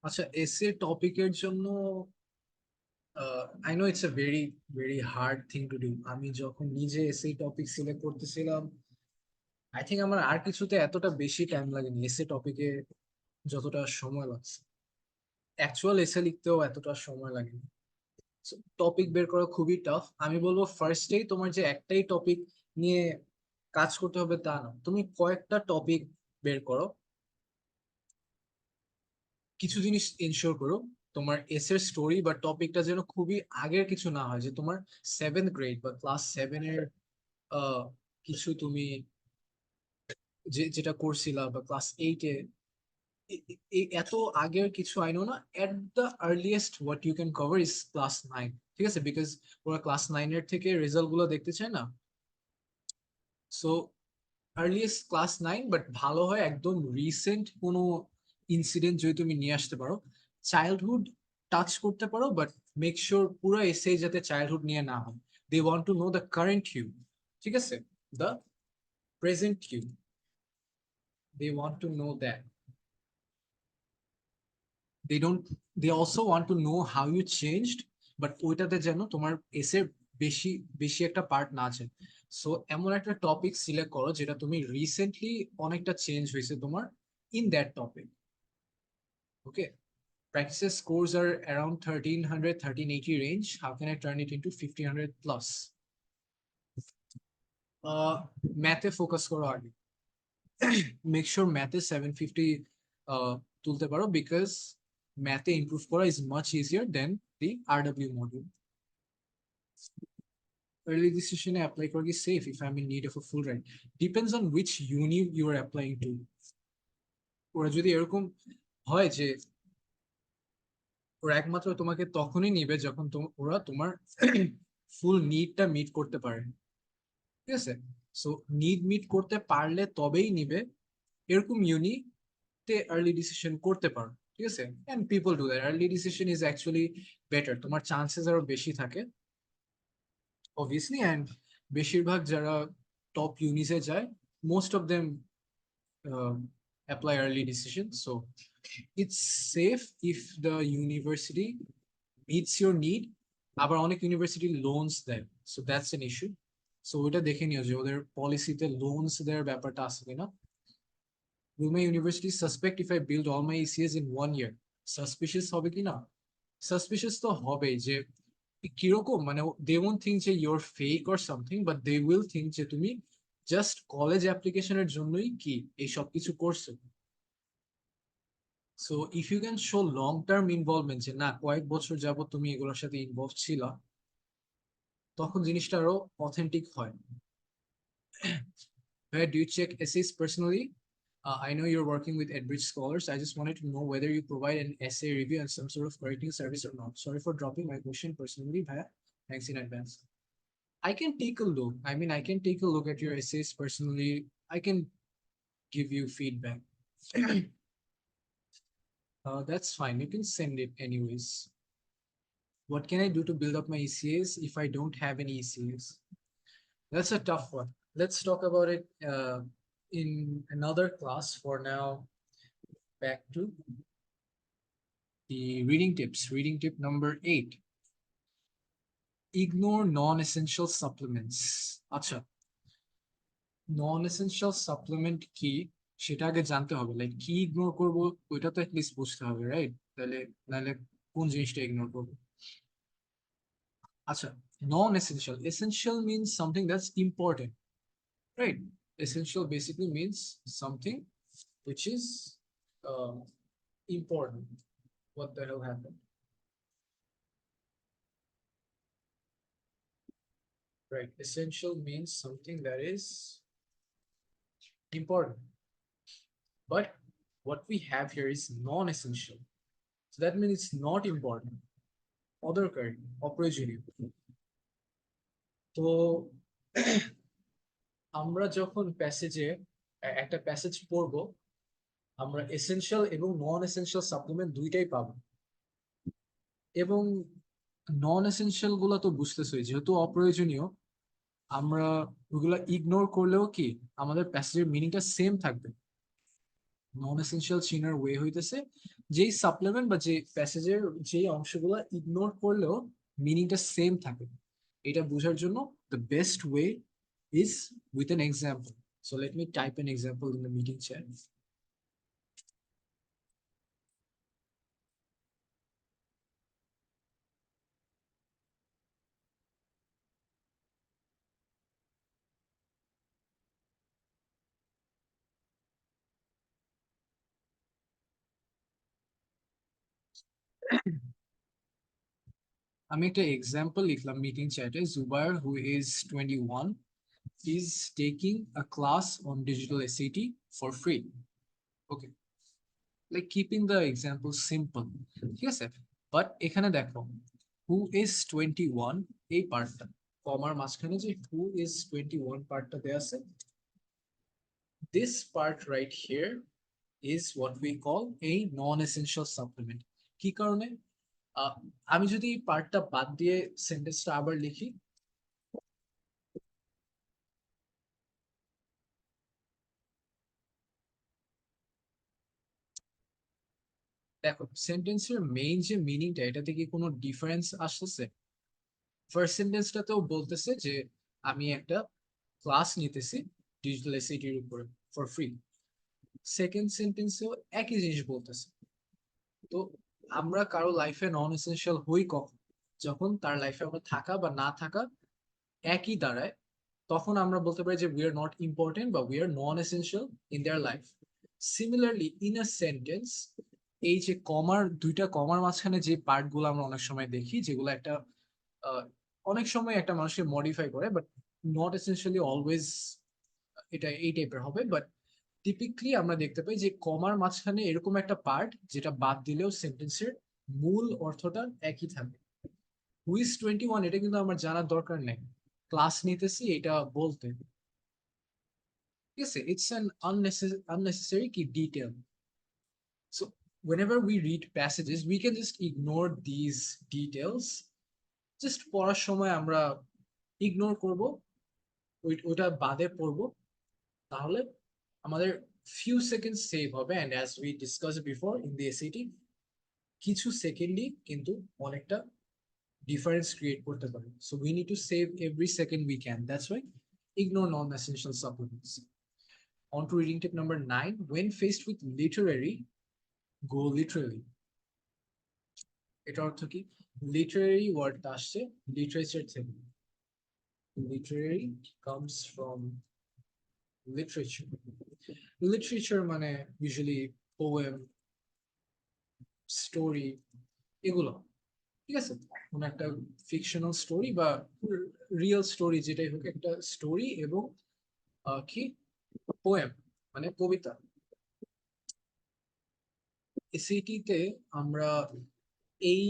আচ্ছা, এসে টপিকের জন্য I know it's a very very hard thing to do. আমি যখন নিজে এসে টপিক সিলেক্ট করতেছিলাম, আই থিঙ্ক আমার আর কিছুতে এতটা বেশি টাইম লাগেনি এসে টপিকে যতটা সময় লাগছে। অ্যাকচুয়াল এসে লিখতেও এতটা সময় লাগেনি। টপিক বের করা খুবই টাফ। আমি বলবো ফার্স্টেই তোমার যে একটাই টপিক নিয়ে কাজ করতে হবে তা না, তুমি কয়েকটা টপিক বের করো। কিছু জিনিস ইনশিওর করো, তোমার এসের স্টোরি বা টপিকটা যেন খুবই আগের কিছু না হয়, যে তোমার 7th গ্রেড বা ক্লাস 7-এর কিছু তুমি যেটা করছিলা বা ক্লাস 8-এ, এই এত আগের কিছু আইনো না। At the earliest what you can cover is class 9, ঠিক আছে? বিকজ ওরা ক্লাস 9-এর থেকে রেজাল্ট গুলো দেখতে চায় না। সো আর্লিয়েস্ট ক্লাস 9, বাট ভালো হয় একদম রিসেন্ট কোনো ইনসিডেন্ট যদি তুমি নিয়ে আসতে পারো। চাইল্ডহুড টাচ করতে পারো, বাট মেক শিওর পুরো এসে যাতে চাইল্ডহুড নিয়ে না হয়। They want to know the current you, ঠিক আছে? The present you, they want to know that. They don't, they also want to know how you changed, but ওইটাতে যেন তোমার এসের বেশি বেশি একটা পার্ট না আছে। সো এমন একটা টপিক সিলেক্ট করো যেটা তুমি রিসেন্টলি অনেকটা চেঞ্জ হয়েছে তোমার in that topic. Okay, practice scores are around 1300 1380 range. How can I turn it into 1500 plus? Math focus করো আগে। Make sure math 750 তুলতে পারো, because math improve করা is much easier than the RW module. Early decision apply করা কি safe if I'm in need of a full ride? Depends on which uni you are applying to. ওরা যদি এরকম হয় যে ওরা একমাত্র তোমাকে তখনই নিবে যখন ওরা তোমার ফুল নিডটা মিট করতে পারে, ঠিক আছে? সো নিড মিট করতে পারলে তবেই নিবে, এরকম ইউনিতে আর্লি ডিসিশন করতে পারো, ঠিক আছে? And people do that. Early decision is actually better, তোমার চান্সেস আরো বেশি থাকে অবভিয়াসলি। অ্যান্ড বেশিরভাগ যারা টপ ইউনিসে যায়, most of them apply early decision. So it's safe if the university meets your need. আবার অনেক ইউনিভার্সিটি লোনস দেয়, so that's an issue. So ওইটা দেখে নিও যে ওদের পলিসিতে লোনস দেওয়ার ব্যাপারটা আছে কিনা। Will my university suspect if I build all my ECS in 1 year? Suspicious হবে কিনা? Suspicious তো হবেই, যে কিরকম মানে they won't think যে you're fake or something, but they will think যে তুমি জাস্ট কলেজ অ্যাপ্লিকেশনের জন্যই কি এই সব কিছু করছো। So if you can show long term involvement, যে না কয়েক বছর যাবত তুমি এগুলোর সাথে ইনভলভ ছিলা, তখন জিনিসটা আরো অথেন্টিক হয়। Where do you check essays personally? I know you're working with Edbridge Scholars. I just wanted to know whether you provide an essay review and some sort of correcting service or not. Sorry for dropping my question personally, Bhaya. Thanks in advance. I can take a look. I mean, I can take a look at your essays personally. I can give you feedback. That's fine. You can send it anyways. What can I do to build up my ECAs if I don't have any ECAs? That's a tough one. Let's talk about it in another class. For now, back to the reading tip number 8, ignore non-essential supplements. আচ্ছা, non-essential supplement কি সেটা আগে জানতে হবে, লাইক কি ইগনোর করব ওইটা তো অ্যাটলিস্ট বুঝতে হবে, রাইট? তাহলে নাহলে কোন জিনিসটা ইগনোর করবো? আচ্ছা, non-essential, essential means something that's important, right? Essential basically means something which is uh, important. What the hell happened? Right, essential means something that is important. But what we have here is non-essential. So that means it's not important. অদরকারি, অপ্রয়োজনীয়। তো আমরা যখন প্যাসেজে একটা প্যাসেজ পড়বো, আমরা এসেনশিয়াল এবং নন এসেনশিয়াল সাপ্লিমেন্ট দুইটাই পাবো। এবং নন এসেনশিয়াল গুলো তো বুঝতেছই, যেহেতু অপ্রয়োজনীয়, আমরা ওগুলা ইগনোর করলেও কি আমাদের প্যাসেজের মিনিংটা সেম থাকবে। নন এসেনশিয়াল চিনার ওয়ে হইতেছে যেই সাপ্লিমেন্ট বা যে প্যাসেজের যেই অংশগুলো ইগনোর করলেও মিনিংটা সেম থাকে। এটা বোঝার জন্য the best way is with an example. So let me type an example in the meeting chat. আমি একটা এক্সাম্পল লিখলাম মিটিং চ্যাটে। Zubair, who is 21, is taking a class on digital SAT for free. Okay, like keeping the example simple, ঠিক আছে? বাট এখানে দেখো, who is 21 এই পার্টটা, কমার মাঝখানে যে who is 21 পার্টটা দেয়া আছে, this part right here is what we call a non-essential supplement. কি কারণে? আমি যদি পার্টটা বাদ দিয়ে সেন্টেন্সটা আবার লিখি, দেখো সেন্টেন্সের মেইন যে মিনিংটা, এটা থেকে কোনো ডিফারেন্স আসতেছে? ফার্স্ট সেন্টেন্সটাতেও বলতেছে যে আমি একটা ক্লাস নিতেছি ডিজিটাল এসএটির উপরে ফর ফ্রি। সেকেন্ড সেন্টেন্সেও একই জিনিস বলতেছে। তো আমরা কারো লাইফে নন এসেনশিয়াল হই কখন? যখন তার লাইফে আমরা থাকা বা না থাকা একই দাঁড়ায়, তখন আমরা বলতে পারি যে উই আর নট ইম্পর্টেন্ট বা we are non essential in their life. Similarly in a sentence, এই যে কমার দুইটা কমার মাঝখানে যে পার্টগুলো আমরা অনেক সময় দেখি, যেগুলো একটা অনেক সময় একটা মানুষকে মডিফাই করে, বাট নট এসেনশিয়ালি অলওয়েজ এটা এই টাইপের হবে। বাট টিপিকলি আমরা দেখতে পাই যে কমার মাঝখানে এরকম একটা পার্ট যেটা বাদ দিলেও সেন্টেন্সের মূল অর্থটা একই থাকে। হুইজ 21 এটা কিন্তু আমার জানার দরকার নেই, ক্লাস নিতেছি এটা বলতে, ঠিক আছে? ইটস অ্যান unnecessary কি detail. So whenever we read passages we can just ignore these details, just পড়ার সময় আমরা ইগনোর করব, ওইটা বাদে পড়বো, তাহলে আমাদের ফিউ সেকেন্ড সেভ হবে। And as we discuss before in the SAT, কিছু সেকেন্ডই কিন্তু অনেকটা ডিফারেন্স ক্রিয়েট করতে পারে। So we need to save every second we can, that's why ignore non-essential supplements. On to reading tip number 9, when faced with literary, go literally. এটা অর্থ কি? লিটারেরি ওয়ার্ডটা আসছে লিটারেচার থেকে। Literary comes from literature. Literature মানে ইউজুয়ালি পোয়েম, স্টোরি, এগুলো, ঠিক আছে? কোনো একটা ফিকশনাল স্টোরি বা রিয়েল স্টোরি যেটাই হোক, একটা স্টোরি এবং কি পোয়েম মানে কবিতা। এসএটিতে আমরা এই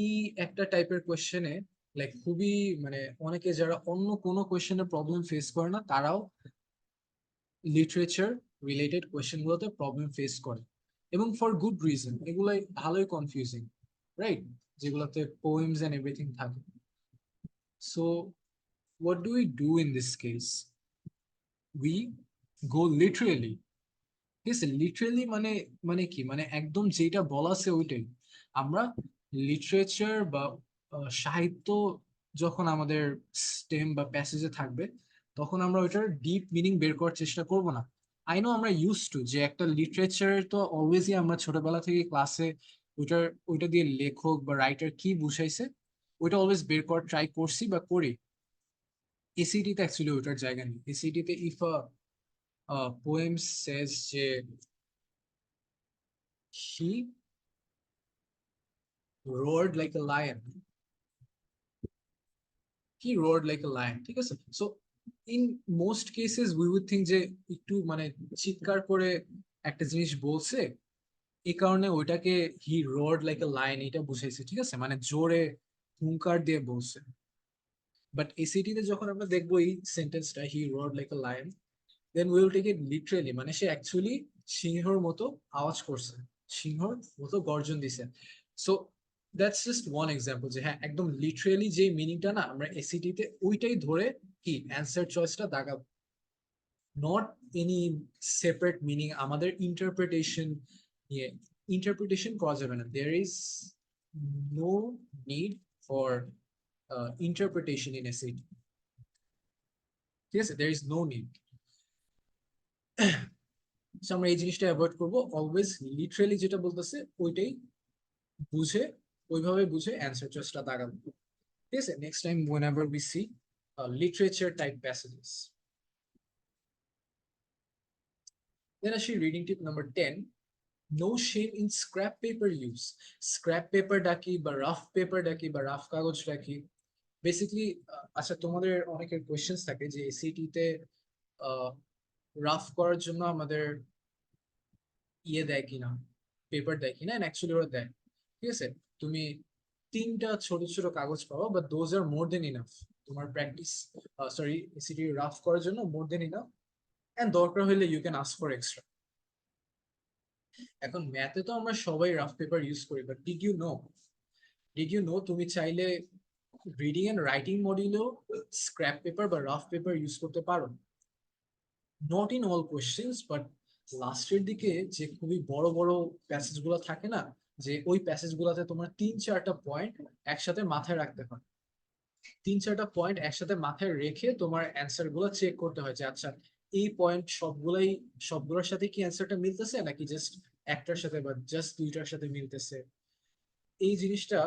একটা টাইপের কোয়েশ্চেনে, লাইক খুবই মানে অনেকে যারা অন্য কোনো কোয়েশ্চেনের প্রবলেম ফেস করে না, তারাও লিটারেচার রিলেটেড কোয়েশ্চেনগুলোতে প্রবলেম ফেস করে, এবং ফর গুড রিজন। এগুলাই ভালোই কনফিউজিং, রাইট? যেগুলোতে পোয়েমস এন্ড এভরিথিং থাকে। So what do we do in this case? We go literally. ঠিক আছে, লিটারেলি মানে মানে কি, মানে একদম যেটা বলা আছে ওইটাই। আমরা লিটারেচার বা সাহিত্য যখন আমাদের স্টেম বা প্যাসেজে থাকবে, তখন আমরা ওইটার ডিপ মিনিং বের করার চেষ্টা করব না। আই নো আমরা ইউজ টু যে একটা লিটারেচার তো অলওয়েজই আমরা ছোটবেলা থেকে ক্লাসে ওইটা দিয়ে লেখক বা রাইটার কি বুঝাইছে ওইটা অলওয়েজ বের করার ট্রাই করছি বা করি। এসিটি তে অ্যাকচুয়ালি ওইটার জায়গা নেই। এসিটি তে ইফ আ পোয়েম সেজ যে he roared like a lion, he roared like a lion, ঠিক আছে? So in most cases we would think যে একটু মানে চিৎকার করে একটা জিনিস বলছে, এই কারণে ওইটাকে he wrote like a lion এটা বুঝাইছে, ঠিক আছে, মানে জোরে হুঙ্কার দিয়ে বলছে। বাট এসিটি তে যখন আমরা দেখবো এই সেন্টেন্সটা he road like a lion, then will take it literally, মানে সে অ্যাকচুয়ালি সিংহর মতো আওয়াজ করছে, সিংহর মতো গর্জন দিছে। So that's just one example যে হ্যাঁ একদম লিটারেলি যে মিনিংটা না আমরা এসিটি তে ওইটাই ধরে কি অ্যান্সার চয়েসটা দাগাবো, নট এনি সেপারেট মিনিং আমাদের ইন্টারপ্রিটেশন নিয়ে ইন্টারপ্রিটেশন করা যাবে না। There is no need for interpretation in SAT, ঠিক আছে, দেয়ার ইজ নো নিড। আমরা এই জিনিসটা অ্যাভয়েড করবো, অলওয়েজ লিটারেলি যেটা বলতেছে ওইটাই বুঝে, ওইভাবে বুঝে অ্যান্সার চয়েসটা দাগাবো, ঠিক আছে। Next time whenever we see literature type passages. Then আসি reading tip number 10, no shame in scrap paper use. Scrap paper ডাকি বা রাফ পেপার ডাকি বা রাফ কাগজ ডাকি বেসিকলি। আচ্ছা, তোমাদের অনেকের কোয়েশ্চেন্স থাকে যে এসিটি তে রাফ করার জন্য আমাদের ইয়ে দেয় কিনা, পেপার দেয় কিনা, অ্যাকচুয়ালি ওরা দেয়, ঠিক আছে। তুমি তিনটা ছোট ছোট কাগজ পাবো, but those are more than enough তোমার প্র্যাকটিস, সরি এসিটি রাফ করার জন্য মোর দেন ইনাফ, এন্ড দরকার হলে you can ask for extra. এখন ম্যাথে তো আমরা সবাই রাফ পেপার ইউজ করি, বাট ডিড ইউ নো তুমি চাইলে রিডিং এন্ড রাইটিং মডিউলেও স্ক্র্যাপ পেপার বা রাফ পেপার ইউজ করতে পারো। Not in all questions, but লাস্টের দিকে যে খুবই বড় বড় প্যাসেজ গুলো থাকে না, যে ওই প্যাসেজ গুলাতে তোমার তিন চারটা পয়েন্ট একসাথে মাথায় রাখতে হয়, তিন চারটা পয়েন্ট একসাথে মাথায় রেখে তোমার অ্যান্সার গুলো চেক করতে হয় যে আচ্ছা এই পয়েন্ট সবগুলোর সাথে কি অ্যান্সারটা মিলতেছে নাকি জাস্ট একটার সাথে বা জাস্ট দুইটার সাথে মিলতেছে। এই জিনিসটা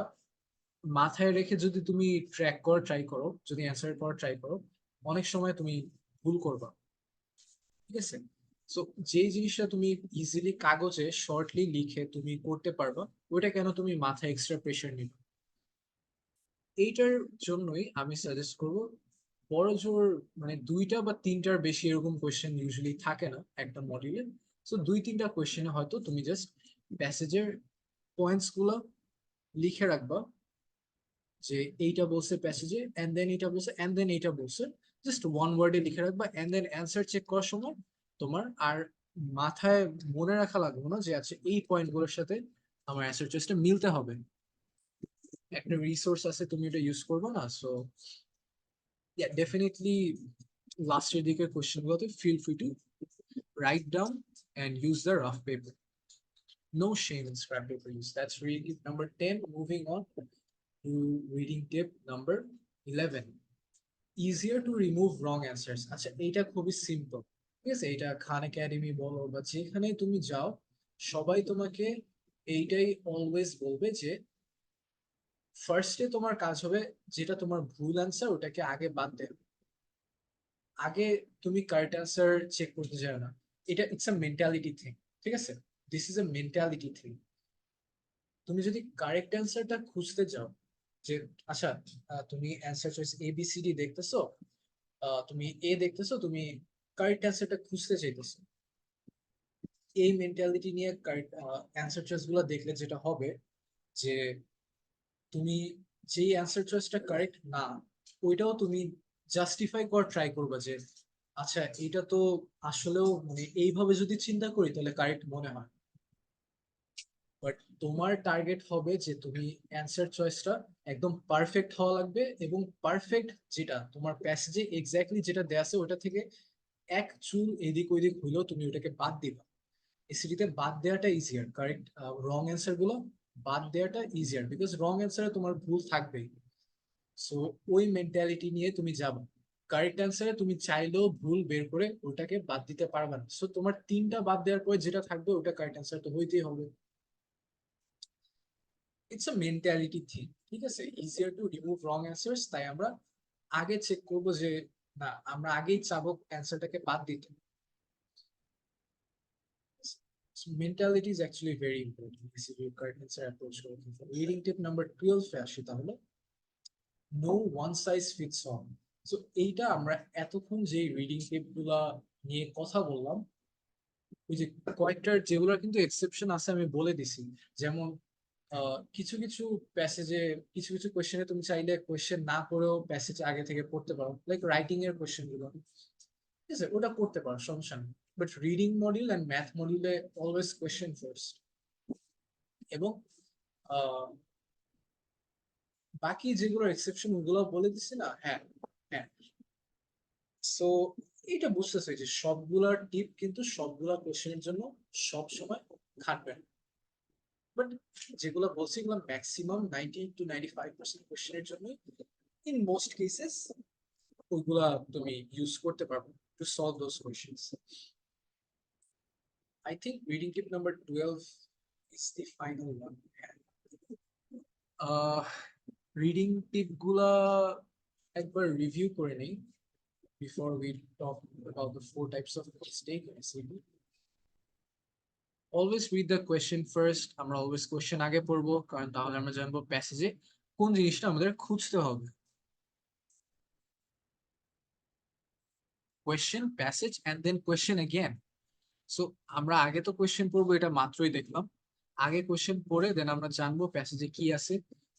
মাথায় রেখে যদি তুমি ট্র্যাক করা ট্রাই করো, যদি অ্যান্সার করা ট্রাই করো, অনেক সময় তুমি ভুল করবা, ঠিক আছে। সো যে জিনিসটা তুমি ইজিলি কাগজে শর্টলি লিখে তুমি করতে পারবা, ওইটা কেন তুমি মাথায় এক্সট্রা প্রেশার নিবে। এইটার জন্যই আমি সাজেস্ট করব বড় জোর মানে দুইটা বা তিনটার বেশি এরকম কোয়েশ্চেন ইউজুয়ালি থাকে না একটা মডিউলে। সো দুই তিনটা কোয়েশ্চেনে হয়তো তুমি জাস্ট প্যাসেজের পয়েন্টস গুলো লিখে রাখবা, যে এইটা বলছে প্যাসেজে এন্ড দেন এইটা বলছে এন্ড দেন এইটা বলছে, জাস্ট ওয়ান ওয়ার্ডে লিখে রাখবা, এন্ড দেন অ্যান্সার চেক করার সময় তোমার আর মাথায় মনে রাখা লাগবে না যে আচ্ছা এই পয়েন্ট গুলোর সাথে আমার অ্যান্সার চয়েসটা মিলতে হবে। একটা রিসোর্স আছে তুমি এটা ইউজ করবে না। সো yeah, definitely লাস্টের দিকের কোশ্চেন গুলোতে feel free to write down and use the rough paper. No shame in scrap paper use. That's reading number 10. Moving on to reading tip number 11. Easier to remove wrong answers. আচ্ছা এইটা খুবই সিম্পল, ঠিক আছে। এটা খান একাডেমি বলো বা যেখানে তুমি যাও, সবাই তোমাকে এইটাই অলওয়েজ বলবে যে ফার্স্টে তোমার কাজ হবে যেটা তোমার ভুল অ্যান্সার ওটাকে আগে বাদ দেবে। আগে তুমি কারেক্ট অ্যান্সার চেক করতে যাও না, এটা ইটস আ মেন্টালিটি থিং, ঠিক আছে। This is a mentality thing. তুমি যদি কারেক্ট অ্যান্সারটা খুঁজতে যাও, যে আচ্ছা তুমি answer choice A B C D দেখতেছো, তুমি এ দেখতেছো, তুমি কারেক্ট অ্যান্সারটা খুঁজতে চাইতেছো, এই মেন্টালিটি নিয়ে কারেক্ট অ্যান্সার চয়েস গুলো দেখলে যেটা হবে যে তুমি যেই অ্যান্সার চয়েসটা কারেক্ট না ওইটাও তুমি জাস্টিফাই করার ট্রাই করবা যে আচ্ছা এটা তো আসলেও মানে এইভাবে যদি চিন্তা করি তাহলে কারেক্ট মনে হয়। বাট তোমার টার্গেট হবে যে তুমি অ্যান্সার চয়েসটা একদম পারফেক্ট হওয়া লাগবে, এবং পারফেক্ট যেটা তোমার প্যাসেজে এক্স্যাক্টলি যেটা দেয়া আছে ওটা থেকে এক চুল এদিক ওইদিক হইলেও তুমি ওটাকে বাদ দিবা। এসিডিতে বাদ দেওয়াটা ইজিয়ার, কারেক্ট রং অ্যান্সার গুলো বাদ দেওয়াটা ইজিয়ার, বিকজ রং অ্যান্সারে তোমার ভুল থাকবেই। সো ওই মেন্টালিটি নিয়ে তুমি যাবে। কারেক্ট অ্যান্সারে তুমি চাইলেও ভুল বের করে ওটাকে বাদ দিতে পারবে না। সো তোমার তিনটা বাদ দেওয়ার পরে যেটা থাকবে ওটা কারেক্ট অ্যান্সার তো হইতেই হবে। ইটস আ মেন্টালিটি থিং, ঠিক আছে? Easier to remove wrong answers, তাই আমরা আগে চেক করবো যে না, আমরা আগেই চাবো অ্যান্সারটাকে বাদ দিতে। Mentality is actually very important বিসিবি কারেক্ট অ্যান্সার অ্যাপ্রোচ করে। রিডিং টিপ নাম্বার 12 এ আসি তাহলে, no one size fits all. So এইটা আমরা এতক্ষণ যে রিডিং টিপ গুলা নিয়ে কথা বললাম, ওই যে কয়েকটার যেগুলোর কিন্তু এক্সেপশন আছে আমি বলে দিছি। যেমন কিছু কিছু প্যাসেজে, কিছু কিছু কোয়েশ্চেনে তুমি চাইলে কোয়েশ্চেন না করেও প্যাসেজ আগে থেকে পড়তে পারো, লাইক রাইটিং এর কোয়েশ্চেন গুলো, ঠিক আছে? ওটা করতে পারো, সমস্যা নেই। But reading module and math মডিউলে অলওয়েজ কোয়েশ্চেন ফার্স্ট। এবং আহ, বাকি যেগুলো এক্সেপশন ওগুলো বলে দিছি না? হ্যাঁ, হ্যাঁ। সো এটা বুঝতেছে যে সবগুলার টিপ কিন্তু সবগুলা কোয়েশ্চেনের জন্য সব সময় খাটবে না। বাট যেগুলো বলছি এগুলো ম্যাক্সিমাম 90 to 95% কোয়েশ্চেনের জন্য, ইন মোস্ট কেসেস ওইগুলা তুমি ইউজ করতে পারবে to solve those questions. I think reading tip number 12 is the final one. Reading tip গুলা একবার রিভিউ করে নেই before we talk about the four types of mistake in SAT. Always read the question first. আমরা অলওয়েজ কোশ্চেন আগে পড়বো, কারণ তাহলে আমরা জানবো প্যাসেজে কোন জিনিসটা আমাদের খুঁজতে হবে। Question, passage and then question again. So আমরা আগে তো কোয়েশ্চেন পড়বো, এটা মাত্রই দেখলাম। আগে কোয়েশ্চেন পড়ে দেন আমরা জানবো প্যাসেজে কি আছে।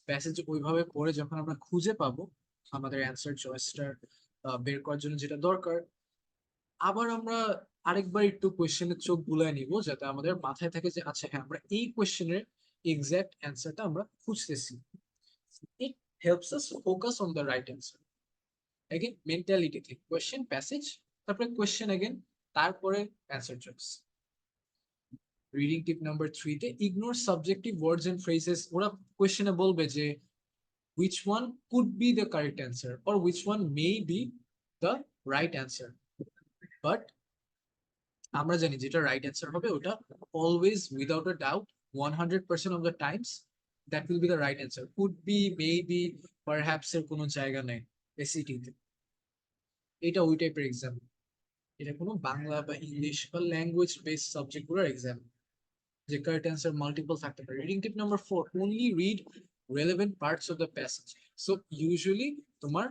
প্যাসেজ ওইভাবে পড়ে যখন আমরা খুঁজে পাবো আমাদের অ্যান্সার চয়েসটা বের করার জন্য যেটা দরকার, আবার আমরা আরেকবার একটু কোয়েশ্চেনের চোখ বুলায় নিব, যাতে আমাদের মাথায় থাকে যে আচ্ছা হ্যাঁ, আমরা এই কোয়েশ্চেনের এক্সাক্ট অ্যান্সারটা আমরা খুঁজতেছি। It helps us focus on the right answer. Again mentality থেকে কোয়েশ্চেন, প্যাসেজ, তারপরে কোয়েশ্চেন এগেন, তারপরে answer choice. Reading tip number 3 তে ignore subjective words and phrases. ওরা কোয়েশ্চেনে বলবে যে which one could be the correct answer or which one may be the right answer, but আমরা জানি যেটা রাইট অ্যান্সার হবে ওটা always without a doubt 100% of the Times that will be the right answer. Could be, may be, perhaps এর কোনো জায়গা নেই এসিটি তে। এটা ওই টাইপের এক্সাম, এটা কোনো বাংলা বা ইংলিশ বা ল্যাঙ্গুয়েজ বেসড সাবজেক্ট গুলোর এক্সাম, যে কারেক্ট অ্যান্সার মাল্টিপল থাকতে পারে। Reading tip number 4, only read relevant parts of the passage. So usually তোমার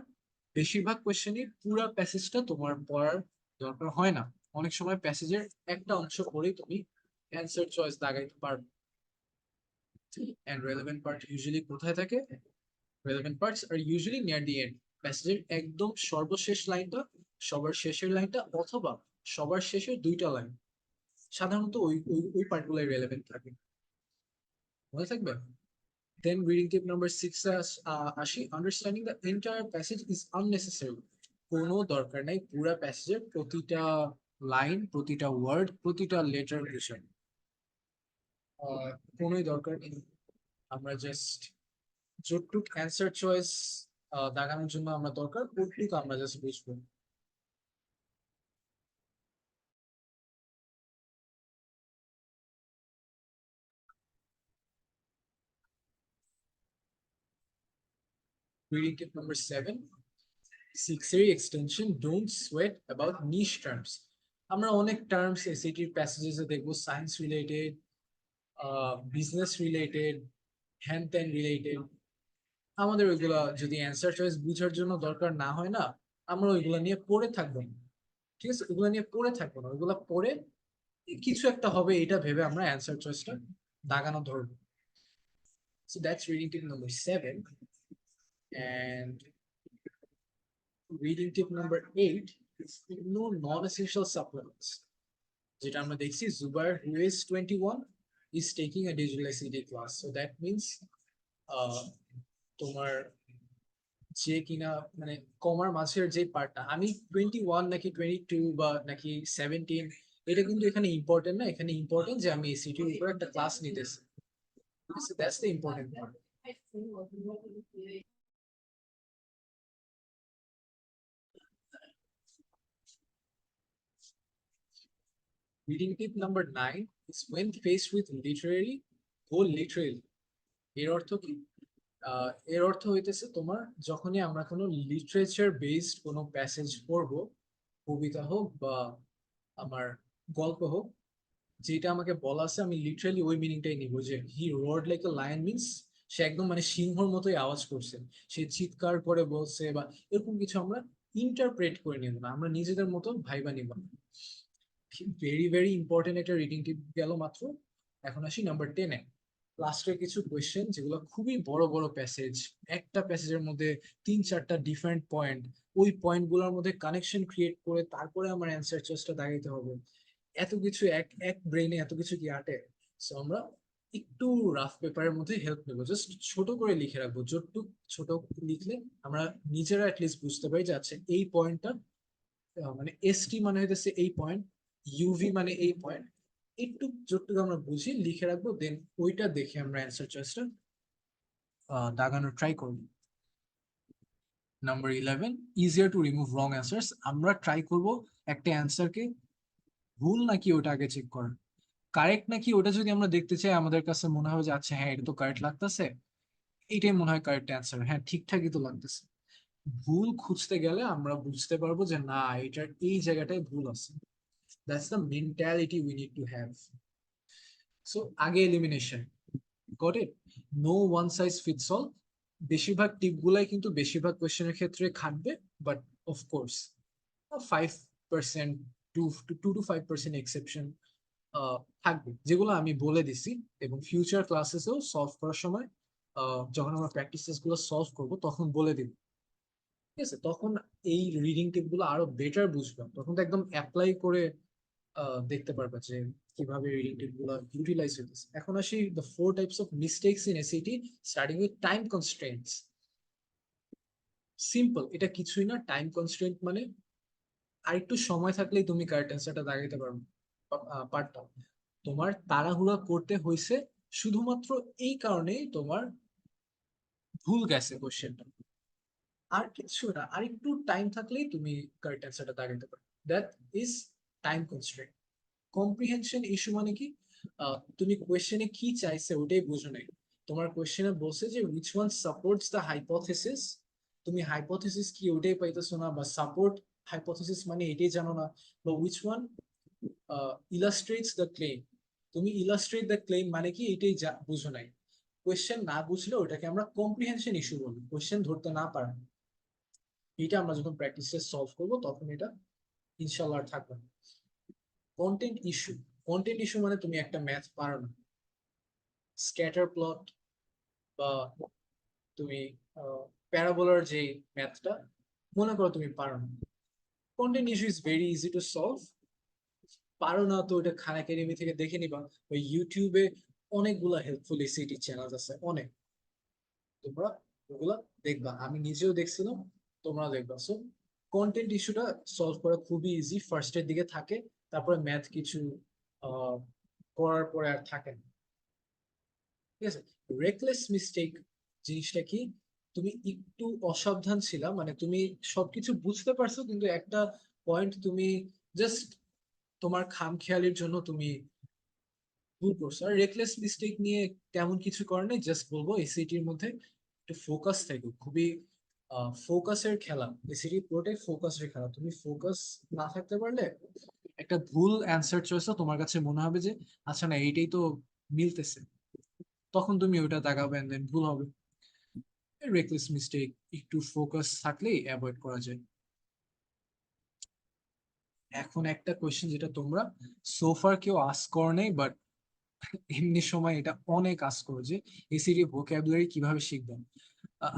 বেশিরভাগ কোয়েশ্চেনই পুরা প্যাসেজটা তোমার পড়ার দরকার হয় না। অনেক সময় প্যাসেজের একটা অংশ পড়েই তুমি অ্যান্সার চয়েস দাগাইতে পারবে। এন্ড রেলেভেন্ট পার্ট ইউজুয়ালি কোথায় থাকে? Relevant parts are usually near the end. প্যাসেজের একদম সর্বশেষ লাইনটা, সবার শেষের লাইনটা, অথবা সবার শেষের দুইটা লাইন, সাধারণত ওই ওই ওই পার্টগুলাই রেলেভেন্ট থাকে। মনে থাকবে? Then reading tip number 6 আসি, understanding the entire passage is unnecessary. কোনো দরকার নাই পুরা প্যাসেজের প্রতিটা লাইন, প্রতিটা ওয়ার্ড, প্রতিটা লেটার বুঝার কোনোই দরকার নেই। আমরা জাস্ট যতটুক অ্যান্সার চয়েস দাগানোর জন্য আমরা দরকার, ওটুকু আমরা জাস্ট বুঝবো। Reading tip number 7, সিক্সের extension, don't sweat about niche terms. আমরা অনেক টার্মস এসএটির প্যাসেজে দেখবো, সায়েন্স রিলেটেড, বিজনেস রিলেটেড, হ্যান ত্যান রিলেটেড। আমাদের ওইগুলা যদি অ্যান্সার চয়েস বুঝার জন্য দরকার না হয় না, আমরা ওইগুলা নিয়ে পড়ে থাকবো না, ঠিক আছে? ওইগুলা নিয়ে পড়ে থাকবো না, ওইগুলা পড়ে কিছু একটা হবে এটা ভেবে আমরা অ্যান্সার চয়েসটা দাগানো ধরবো। So that's reading tip number 7. And reading tip number 8 is ignore non-essential supplements. যেটা আমরা দেখছি, Jubair, who is 21, is taking a digital ICT class. So that means তোমার যে কিনা মানে কমার মাঝের যে পার্টটা, আমি 21 নাকি 22 বা নাকি 17, এটা কিন্তু এখানে ইম্পর্টেন্ট না। এখানে ইম্পর্টেন্ট যে আমি এসিটির উপর একটা ক্লাস নিতেছি। So that's the important part. Reading tip number 9 is when faced with literary, go literally. এর অর্থ কি? এর অর্থ হইতেছে তোমার যখনই আমরা কোনো লিটারেচার বেসড কোনো প্যাসেজ পড়বো, কবিতা হোক বা আমার গল্প হোক, যেটা আমাকে বলা আছে আমি লিটারালি ওই মিনিংটাই নিব, যে he road like a lion means সে একদম মানে সিংহর মতোই আওয়াজ করছে, সে চিৎকার করে বলছে বা এরকম কিছু আমরা ইন্টারপ্রেট করে নিব না, আমরা নিজেদের মতো ভাইবা নিব না। ভেরি ভেরি ইম্পর্টেন্ট একটা রিডিং টিপ গেল মাত্র। এখন আসি নাম্বার 10-এ। লাস্টের কিছু কোয়েশ্চেন যেগুলো খুবই বড় বড় প্যাসেজ, একটা প্যাসেজের মধ্যে 3-4টা ডিফারেন্ট পয়েন্ট, ওই পয়েন্ট গুলোর মধ্যে কানেকশন ক্রিয়েট করে তারপরে আমার অ্যান্সার চয়েসটা দাঁড়াইতে হবে। এত কিছু এক এক ব্রেনে এত কিছু কি আটে? সো আমরা একটু রাফ পেপারের মধ্যে হেল্প নেবো, জাস্ট ছোট করে লিখে রাখবো, যতটুকু ছোট লিখলে আমরা নিজেরা অ্যাটলিস্ট বুঝতে পারি যে আচ্ছা এই পয়েন্টটা মানে এসটি মানে হইতেছে এই পয়েন্ট, ইউভি মানে এই পয়েন্ট, একটু যতটুকু আমরা বুঝি লিখে রাখবো, দেন ওইটা দেখে আমরা অ্যান্সার চয়েসটা দাগানোর ট্রাই করবো। Number 11, easier to remove wrong answers. আমরা ট্রাই করব একটা অ্যান্সারকে ভুল নাকি ওটা আগে চেক করার, কারেক্ট নাকি ওটা যদি আমরা দেখতে চাই, আমাদের কাছে মনে হবে যে আচ্ছা হ্যাঁ এটা তো কারেক্ট লাগতেছে, এইটাই মনে হয় কারেক্ট অ্যান্সার, হ্যাঁ ঠিকঠাকই তো লাগতেছে। ভুল খুঁজতে গেলে আমরা বুঝতে পারবো যে না, এটার এই জায়গাটায় ভুল আছে। That's the mentality we need to have. So আগে elimination, got it? No one size fits all. বেশিরভাগ টিপগুলাই কিন্তু বেশিরভাগ কোয়েশ্চেনের ক্ষেত্রে খাটবে, বাট অফকোর্স 5%, 2 to 5% এক্সেপশন থাকবে, যেগুলো আমি বলে দিছি। এবং ফিউচার ক্লাসেসেও সলভ করার সময় যখন আমরা প্র্যাকটিসেস গুলো সলভ করবো তখন বলে দিব, ঠিক আছে? তখন এই রিডিং টিপ গুলো আরো বেটার বুঝলাম, তখন তো একদম অ্যাপ্লাই করে দেখতে পারবা যে কিভাবে রিডিং টিপ গুলো ইউটিলাইজ হইতেছে। এখন আসি the 4 types of mistakes in SAT, starting with time constraints. Simple, এটা কিছুই না। টাইম কনস্ট্রেন্ট মানে আরেকটু সময় থাকলেই তুমি কারেক্ট অ্যান্সারটা দাঁড়াইতে পারতো। তোমার তাড়াহুড়া করতে হয়েছে শুধুমাত্র এই কারণেই তোমার ভুল গেছে কোশ্চেনটা, আর কিছু না। আর একটু টাইম থাকলেই তুমি কারেক্ট অ্যান্সারটা দাঁড়াইতে পারো। That is time constraint. Comprehension issue মানে কি? তুমি কোয়েশ্চেনে কি চাইছে ওটাই বুঝো নাই। তোমার কোয়েশ্চেনে বলছে যে which one supports the hypothesis, তুমি হাইপোথেসিস কি ওটাই পাইতেছো না, বা সাপোর্ট হাইপোথেসিস মানে এটাই জানো না, বা which one illustrates the claim, তুমি ইলাস্ট্রেট দ্য ক্লেম মানে কি এটাই বুঝো নাই। কোয়েশ্চেন না বুঝলে ওটাকে আমরা কম্প্রিহেনশন ইস্যু বলি, কোয়েশ্চেন ধরতে না পারা। এটা আমরা যখন প্র্যাকটিসে সলভ করবো তখন এটা ইনশাল্লাহ আর থাকবে না। কন্টেন্ট ইস্যু, কন্টেন্ট ইস্যু মানে তুমি একটা ম্যাথ পারো না, স্ক্যাটার প্লট বা তুমি প্যারাবোলার যে ম্যাথটা মনে করো তুমি পারো না, content issue is very easy to solve. পারো না তো ওটা খান একাডেমি থেকে দেখে নিবা, ওই ইউটিউবে অনেকগুলা হেল্পফুল এসিটি চ্যানেল আছে অনেক, তোমরা ওগুলা দেখবা, আমি নিজেও দেখছিলাম, তোমরা দেখবা। সো কন্টেন্ট ইস্যুটা সলভ করা খুবই ইজি, ফার্স্টের দিকে থাকে, তারপরে ম্যাথ কিছু আহ করার পরে আর থাকে না, ঠিক আছে? রেকলেস মিস্টেক জিনিসটা কি? তুমি একটু অসাবধান ছিলা, মানে তুমি সবকিছু বুঝতে পারছো কিন্তু একটা পয়েন্ট তুমি জাস্ট তোমার খামখেয়ালির জন্য তুমি ভুল করছো। আর রেকলেস মিস্টেক নিয়ে তেমন কিছু করার নেই, জাস্ট বলবো এসিটির মধ্যে একটু ফোকাস থাকো, খুবই ফোকাসের খেলা। এসিটি পুরোটাই ফোকাসের খেলা, তুমি ফোকাস না থাকতে পারলে একটা ভুল অ্যান্সার চয়েসও তোমার কাছে মনে হবে যে আচ্ছা না এইটাই তো মিলতেছে, তখন তুমি ওটা দাগাবে দেন ভুল হবে। রেকলেস মিস্টেক একটু ফোকাস থাকলেই অ্যাভয়েড করা যায়। এখন একটা কোয়েশ্চেন যেটা তোমরা সোফার কেউ আস্ক করো নাই, বাট এমনি সময় এটা অনেক আস্ক করো, যে এসিডি ভোকাবুলারি কিভাবে শিখবেন।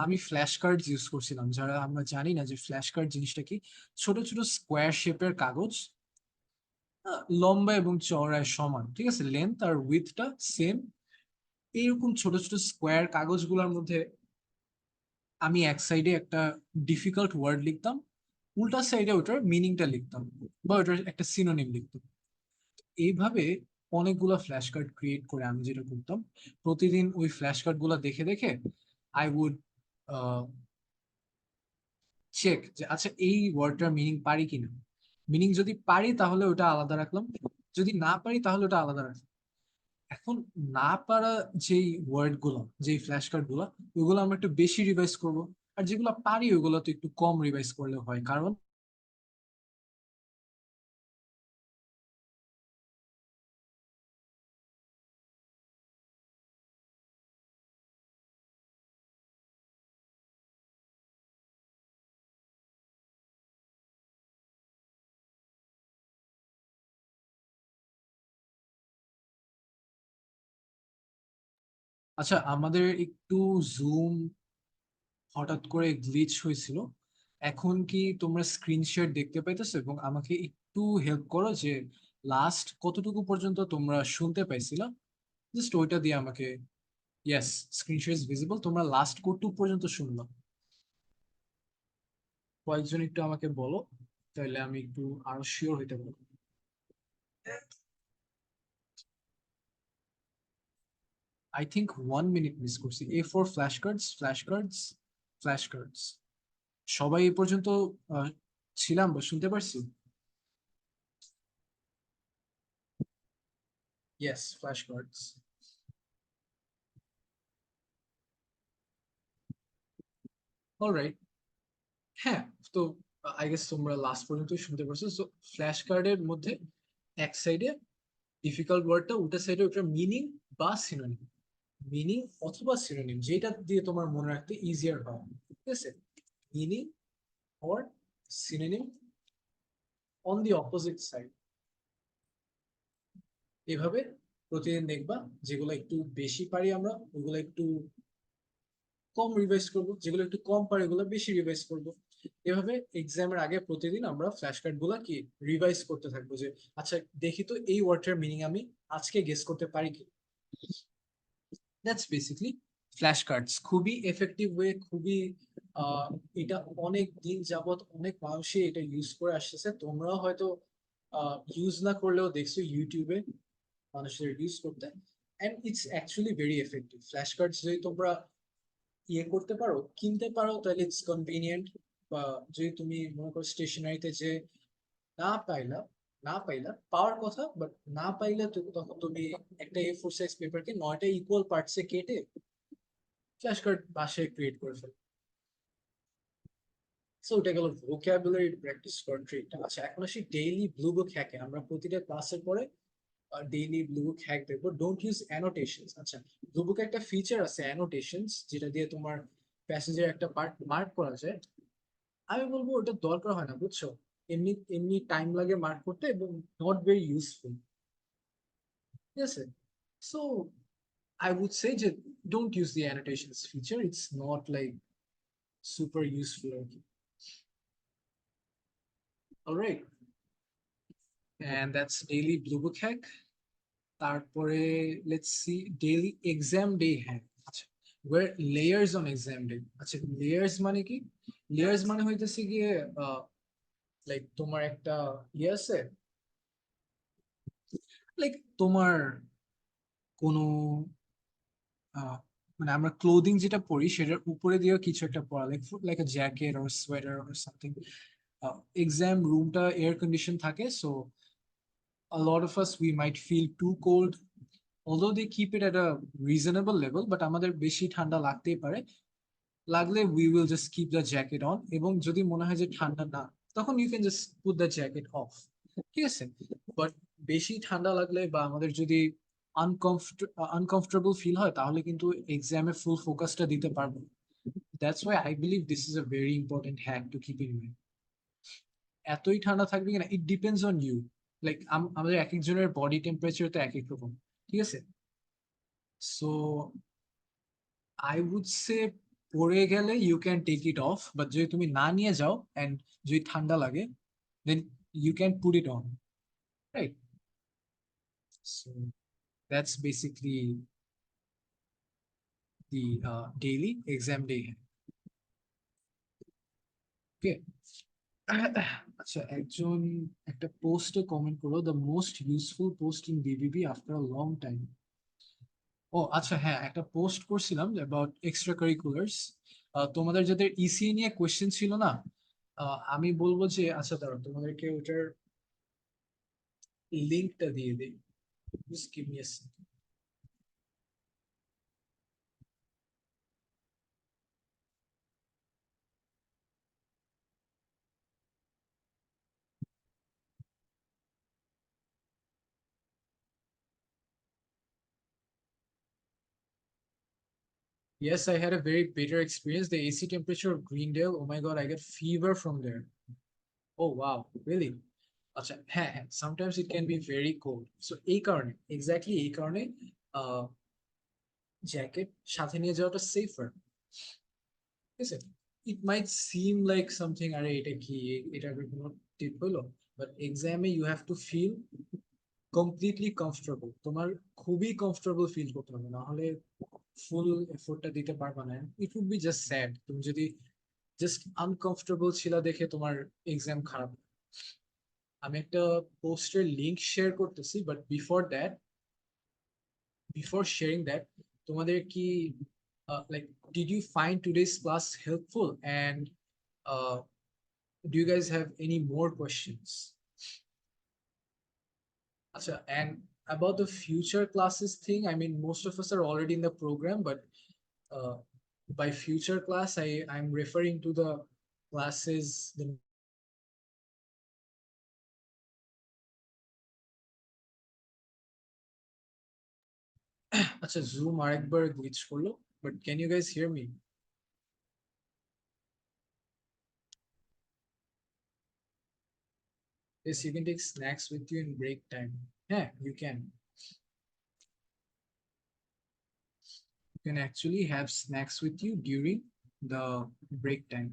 আমি ফ্ল্যাশ কার্ড ইউজ করছিলাম, যারা আমরা জানি না যে ফ্ল্যাশ কার্ড জিনিসটা কি, ছোট ছোট স্কোয়ার শেপের কাগজ, লম্বা এবং চওড়ায় সমান, ঠিক আছে, লেন্থ আর উইথটা সেম, এইরকম ছোট ছোট স্কোয়ার কাগজগুলোর মধ্যে আমি এক সাইডে একটা ডিফিকাল্ট ওয়ার্ড লিখতাম, উল্টা সাইডে ওটার মিনিংটা লিখতাম বা ওটার একটা সিনোনিম লিখতাম। এইভাবে অনেকগুলো ফ্ল্যাশ কার্ড ক্রিয়েট করে আমি যেটা করতাম, প্রতিদিন ওই ফ্ল্যাশ কার্ড গুলা দেখে দেখে আই উড চেক যে আচ্ছা এই ওয়ার্ডটার মিনিং পারি কিনা। মিনিং যদি পারি তাহলে ওটা আলাদা রাখলাম, যদি না পারি তাহলে ওটা আলাদা রাখলাম। এখন না পারা যেই ওয়ার্ড গুলো, যেই ফ্ল্যাশ কার্ড গুলো, ওইগুলো আমরা একটু বেশি রিভাইজ করব। আর যেগুলো পারি ওইগুলো তো একটু কম রিভাইজ করলে হয়, কারণ আচ্ছা আমাদের একটু জুম হঠাৎ করে গ্লিচ হয়েছিল। এখন কি তোমরা স্ক্রিন শেয়ার দেখতে পাইতেছো? এবং আমাকে একটু হেল্প করো যে লাস্ট কতটুকু পর্যন্ত তোমরা শুনতে পাইছিলা, জাস্ট ওইটা দিয়ে আমাকে। Yes, screen share is visible. তোমরা লাস্ট কতটুকু পর্যন্ত শুনলা কয়েকজন একটু আমাকে বলো, তাহলে আমি একটু আরো শিওর হইতে পারবো। আই থিঙ্ক 1 মিনিট মিস করছি। A for flash cards, flash cards, flash cards. সবাই এ পর্যন্ত আহ, ছিলাম বা শুনতে পারছি? Yes, flash cards. অলরাইট। হ্যাঁ, তো আই গেস তোমরা লাস্ট পর্যন্ত শুনতে পারছো। সো ফ্ল্যাশ কার্ডের মধ্যে এক সাইডে ডিফিকাল্ট ওয়ার্ডটা, উল্টা সাইডে ওটার মিনিং বা সিনোনিম, মিনিং অথবা সিনোনিম, যেটা দিয়ে তোমার মনে রাখতে ইজিয়ার হয়। ঠিক আছে, meaning or synonym on the opposite side. এভাবে প্রতিদিন দেখবা, যেগুলো একটু বেশি পারি আমরা ওগুলো একটু কম রিভাইজ করব, যেগুলো একটু কম পারি ওগুলো বেশি রিভাইজ করব। এভাবে এক্সামের আগে প্রতিদিন আমরা ফ্ল্যাশ কার্ড গুলা কি রিভাইজ করতে থাকবো, যে আচ্ছা দেখি তো এই ওয়ার্ডটার মিনিং আমি আজকে গেস করতে পারি কি। That's basically flash cards. খুবই এফেক্টিভ ওয়ে, খুবই আহ, এটা অনেক দিন যাবত অনেক মানুষই এটা ইউজ করে আসতেছে। তোমরাও হয়তো ইউজ না করলেও দেখছো ইউটিউবে মানুষের ইউজ করতে। And it's actually very effective. Flash cards যদি তোমরা ইয়ে করতে পারো, কিনতে পারো, তাহলে ইটস কনভিনিয়েন্ট। বা যদি তুমি মনে করো স্টেশনারিতে যে না পাইলা, না পাইলা পাওয়ার কথা, বাট না পাইলে তো তখন তুমি একটা A4 সাইজ পেপারকে 9টা ইকুয়াল পার্টসে কেটে ফ্ল্যাশ কার্ড বাসায় ক্রিয়েট করে ফেলো। সো ওটা গেল ভোকাবুলারি প্র্যাকটিস করার ট্রিকটা। আচ্ছা এখন আসি ডেইলি ব্লু বুক হ্যাকে। আমরা প্রতিটা ক্লাসের পরে ডেইলি ব্লু বুক হ্যাক দেখবো। Don't use annotations. আচ্ছা, ব্লু বুকে একটা ফিচার আছে অ্যানোটেশনস, যেটা দিয়ে তোমার প্যাসেজের একটা পার্ট মার্ক করা যায়। আমি বলবো ওটা দরকার হয় না, বুঝছো? এমনি এমনি টাইম লাগে মার্ক করতে এবং নট ভেরি ইউজফুল। ঠিক আছে, সো আই উড সে যে don't use the annotations feature, it's not like super useful আর কি। Alright, and that's daily blue book hack. তারপরে let's see daily exam day hack. আচ্ছা, wear layers on exam day. আচ্ছা লেয়ার্স মানে কি? লেয়ার্স মানে হইতেছে গিয়ে লাইক তোমার একটা ইয়ে আছে, লাইক তোমার কোনো মানে আমরা ক্লোদিং যেটা পরি সেটার উপরে দিয়েও কিছু একটা পরা, like like a jacket or sweater or something. Exam রুমটা এয়ার কন্ডিশন থাকে, so a lot of us we might feel too cold, although they keep it at a reasonable level, but আমাদের বেশি ঠান্ডা লাগতেই পারে। লাগলে we will just keep the jacket on, এবং যদি মনে হয় যে ঠান্ডা না, তখন you can just put the jacket off। ঠিক আছে, বাট বেশি ঠান্ডা লাগলে বা আমাদের যদি আনকমফোর্টেবল ফিল হয় তাহলে কিন্তু এক্সামে ফুল ফোকাসটা দিতে পারবো না। That's why I believe this is a very important hack to keep in mind. এতই ঠান্ডা থাকবে কিনা it depends on you. Like আমাদের এক একজনের বডি টেম্পারেচার তো এক এক রকম। ঠিক আছে, সো আই উড সে পরে গেলে you can take it off, but যদি তুমি না নিয়ে যাও অ্যান্ড যদি ঠান্ডা লাগে then you can put it on, right? So that's basically the daily exam day. Okay, আচ্ছা, একজন একটা পোস্টে কমেন্ট করলো, the most useful post in BBB after a long time. ও আচ্ছা, হ্যাঁ, একটা পোস্ট করছিলাম অ্যাবাউট এক্সট্রা কারিকুলার্স। তোমাদের যাদের ইসি নিয়ে কোয়েশ্চেন ছিল না, আমি বলবো যে আচ্ছা দাঁড়াও, তোমাদেরকে ওটার লিঙ্কটা দিয়ে দিই। Just give me a second. Yes, I had a very bitter experience. The AC temperature of Greendale. Oh my God, I get fever from there. Oh wow, really? আচ্ছা, হ্যাঁ হ্যাঁ, sometimes it can be very cold. So এই কারণে, exactly এই কারণে জ্যাকেট সাথে নিয়ে যাওয়াটা safer. ঠিক আছে? It might seem like something, আরে এটা কি, এটা কোনো টিপ হলো, but এক্সামে you have to feel completely comfortable. তোমার খুবই কমফোর্টেবল ফিল করতে হবে, না হলে ফুল এফোর্টটা দিতে পারবে না। It would be just sad, তুমি যদি জাস্ট আনকমফোর্টেবল ছিল দেখে তোমার এক্সাম খারাপ। আমি একটা পোস্টের লিংক শেয়ার করতেছি, বাট বিফোর শেয়ারিং দ্যাট, তোমাদের কি like, did you find today's class helpful, and do you guys have any more questions? Acha, and about the future classes thing, I mean, most of us are already in the program, but uh, by future class, I'm referring to the classes. Acha, Zoom আরেকবার glitch করলো, but can you guys hear me? Yes, you can take snacks with you in break time. Yeah, you can. You can actually have snacks with you during the break time.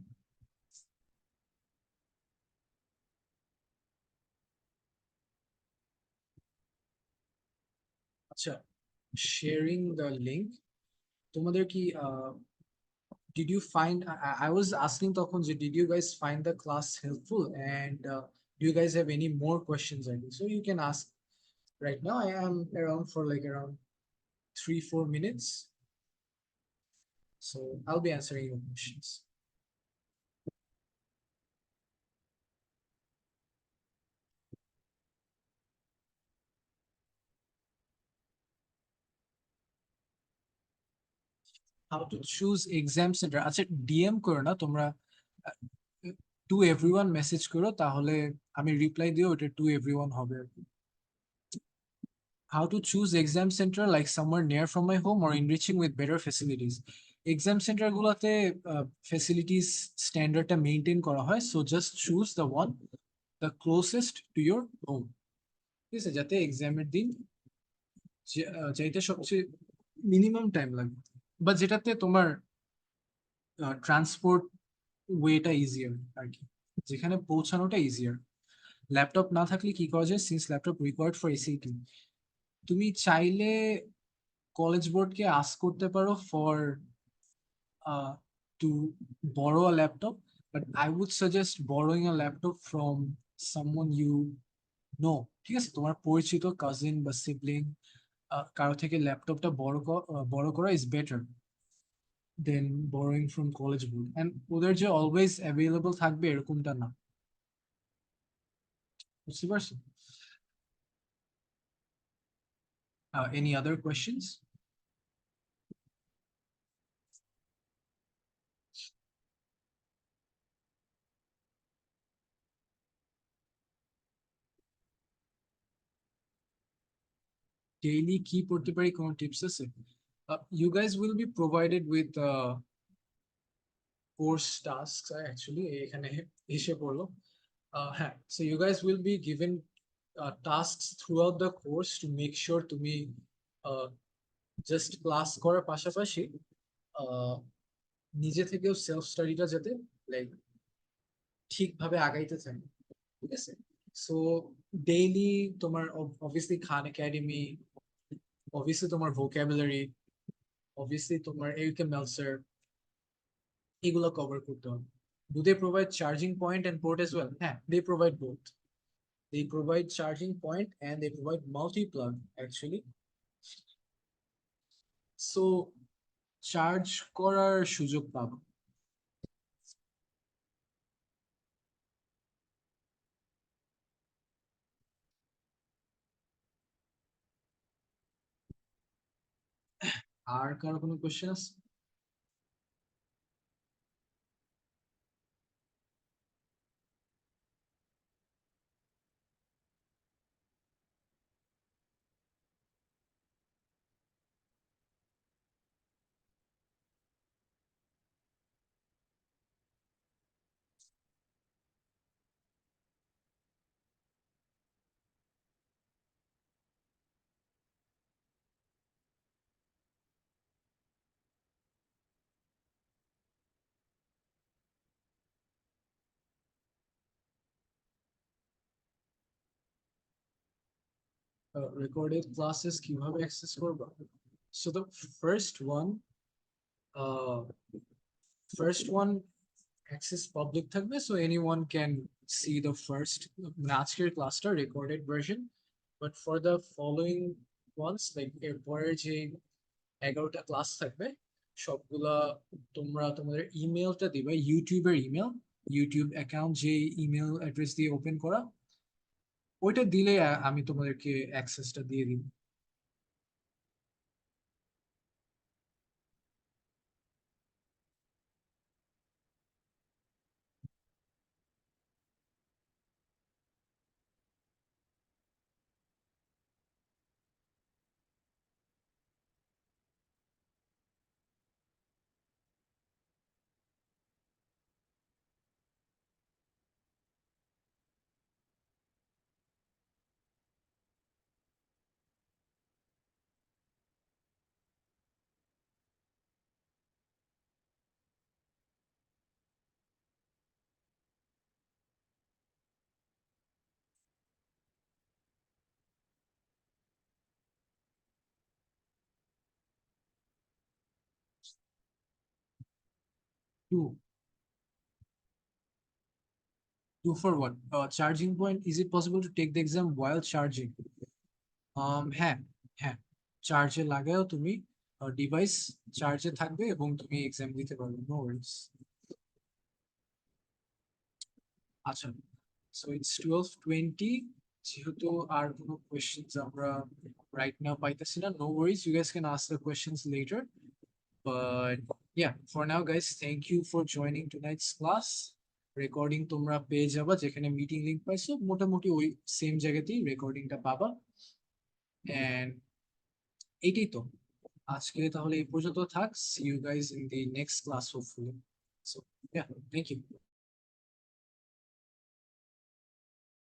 Acha, sharing the link. তোমাদের কি did you find, I was asking তখন যে did you guys find the class helpful, and do you guys have any more questions? I think so you can ask right now. I am around for like around 3-4 minutes, so I'll be answering your questions. How to choose exam center? আচ্ছা, ডিএম করো না তোমরা, টু এভরিওয়ান মেসেজ করো, তাহলে আমি রিপ্লাই দিও, ওটা টু এভরিওয়ান হবে আর কি। How to choose exam center, like somewhere near from my home or enriching with better facilities? Exam center গুলোতে facilities স্ট্যান্ডার্ডটা মেনটেন করা হয়, so just choose the one the closest to your home. ঠিক আছে, যাতে এক্সামের দিন যাইতে সবচেয়ে মিনিমাম টাইম লাগবে, বা যেটাতে তোমার ট্রান্সপোর্ট ওয়েটা ইজিয়ার আর কি, যেখানে পৌঁছানোটা ইজিয়ার। ল্যাপটপ না থাকলে কি করা যায়, সিন্স ল্যাপটপ রিকোয়ার্ড ফর এসিটি, তুমি চাইলে কলেজ বোর্ডকে আস্ক করতে পারো for to borrow a laptop, but I would suggest borrowing a laptop from someone you know. ঠিক আছে, তোমার পরিচিত কাজিন বা সিবলিং কারো থেকে ল্যাপটপটা বড় করা is better then borrowing from college board. And ওদের যে অলওয়েজ অ্যাভেলেবল থাকবে এরকমটা না, বুঝতে পারছো? Any other questions? ডেইলি কি পড়তে পারি, কোনো টিপস আছে? You guys will be provided with course tasks. Actually এখানে এসে পড়লো। হ্যাঁ, so you guys will be given tasks throughout the course to make sure তুমি জাস্ট ক্লাস করার পাশাপাশি আহ, নিজে থেকেও সেলফ স্টাডিটা যাতে লাইক ঠিকভাবে আগাইতে থাকে। ঠিক আছে, সো ডেইলি তোমার অবভিয়াসলি খান একাডেমি, অবভিয়াসলি তোমার ভোকাবুলারি, অবভিয়াসলি তোমার এরিকা মেলসার, এগুলো কভার করতে হবে। Do they provide charging point and port as well? Yeah, they provide both. They provide charging point and they provide multi-plug actually. So charge করার সুযোগ পাবো। আর কারো কোনো কোশ্চেন আছে? রেকর্ডেড ক্লাসেস কিভাবে অ্যাক্সেস করবা? So the first one, first one access public থাকবে, so anyone can see the first আজকের ক্লাসটা recorded version. But for the following ones, like এরপরের যে 11টা ক্লাস থাকবে সবগুলা তোমরা তোমাদের ইমেলটা দিবে, ইউটিউবের ইমেল, ইউটিউব অ্যাকাউন্ট যে ইমেল অ্যাড্রেস দিয়ে ওপেন করা, ওইটা দিলে আমি তোমাদেরকে অ্যাক্সেসটা দিয়ে দিব। 2 2 for what? Charging point, is it possible to take the exam while charging? হ্যাঁ, হ্যাঁ, চার্জে লাগাও তুমি, ডিভাইস চার্জে থাকবে এবং তুমি এক্সাম দিতে পারবে, নো ওয়ারিস। আচ্ছা, সো ইটস 12:20, যেহেতু আর কোনো কোয়েশ্চেন্স আমরা রাইট নাও পাইতেছি না, no worries, you guys can ask the questions later. But yeah, for now guys, thank you for joining tonight's class. Recording তোমরা পেয়ে যাবা, যেখানে মিটিং লিংক পাইছো মোটামুটি ওই সেম জায়গাতেই রেকর্ডিংটা পাবা। এন্ড এইটাই তো, আজকে তাহলে এই পর্যন্ত থাক। See you guys in the next class hopefully. So yeah, thank you.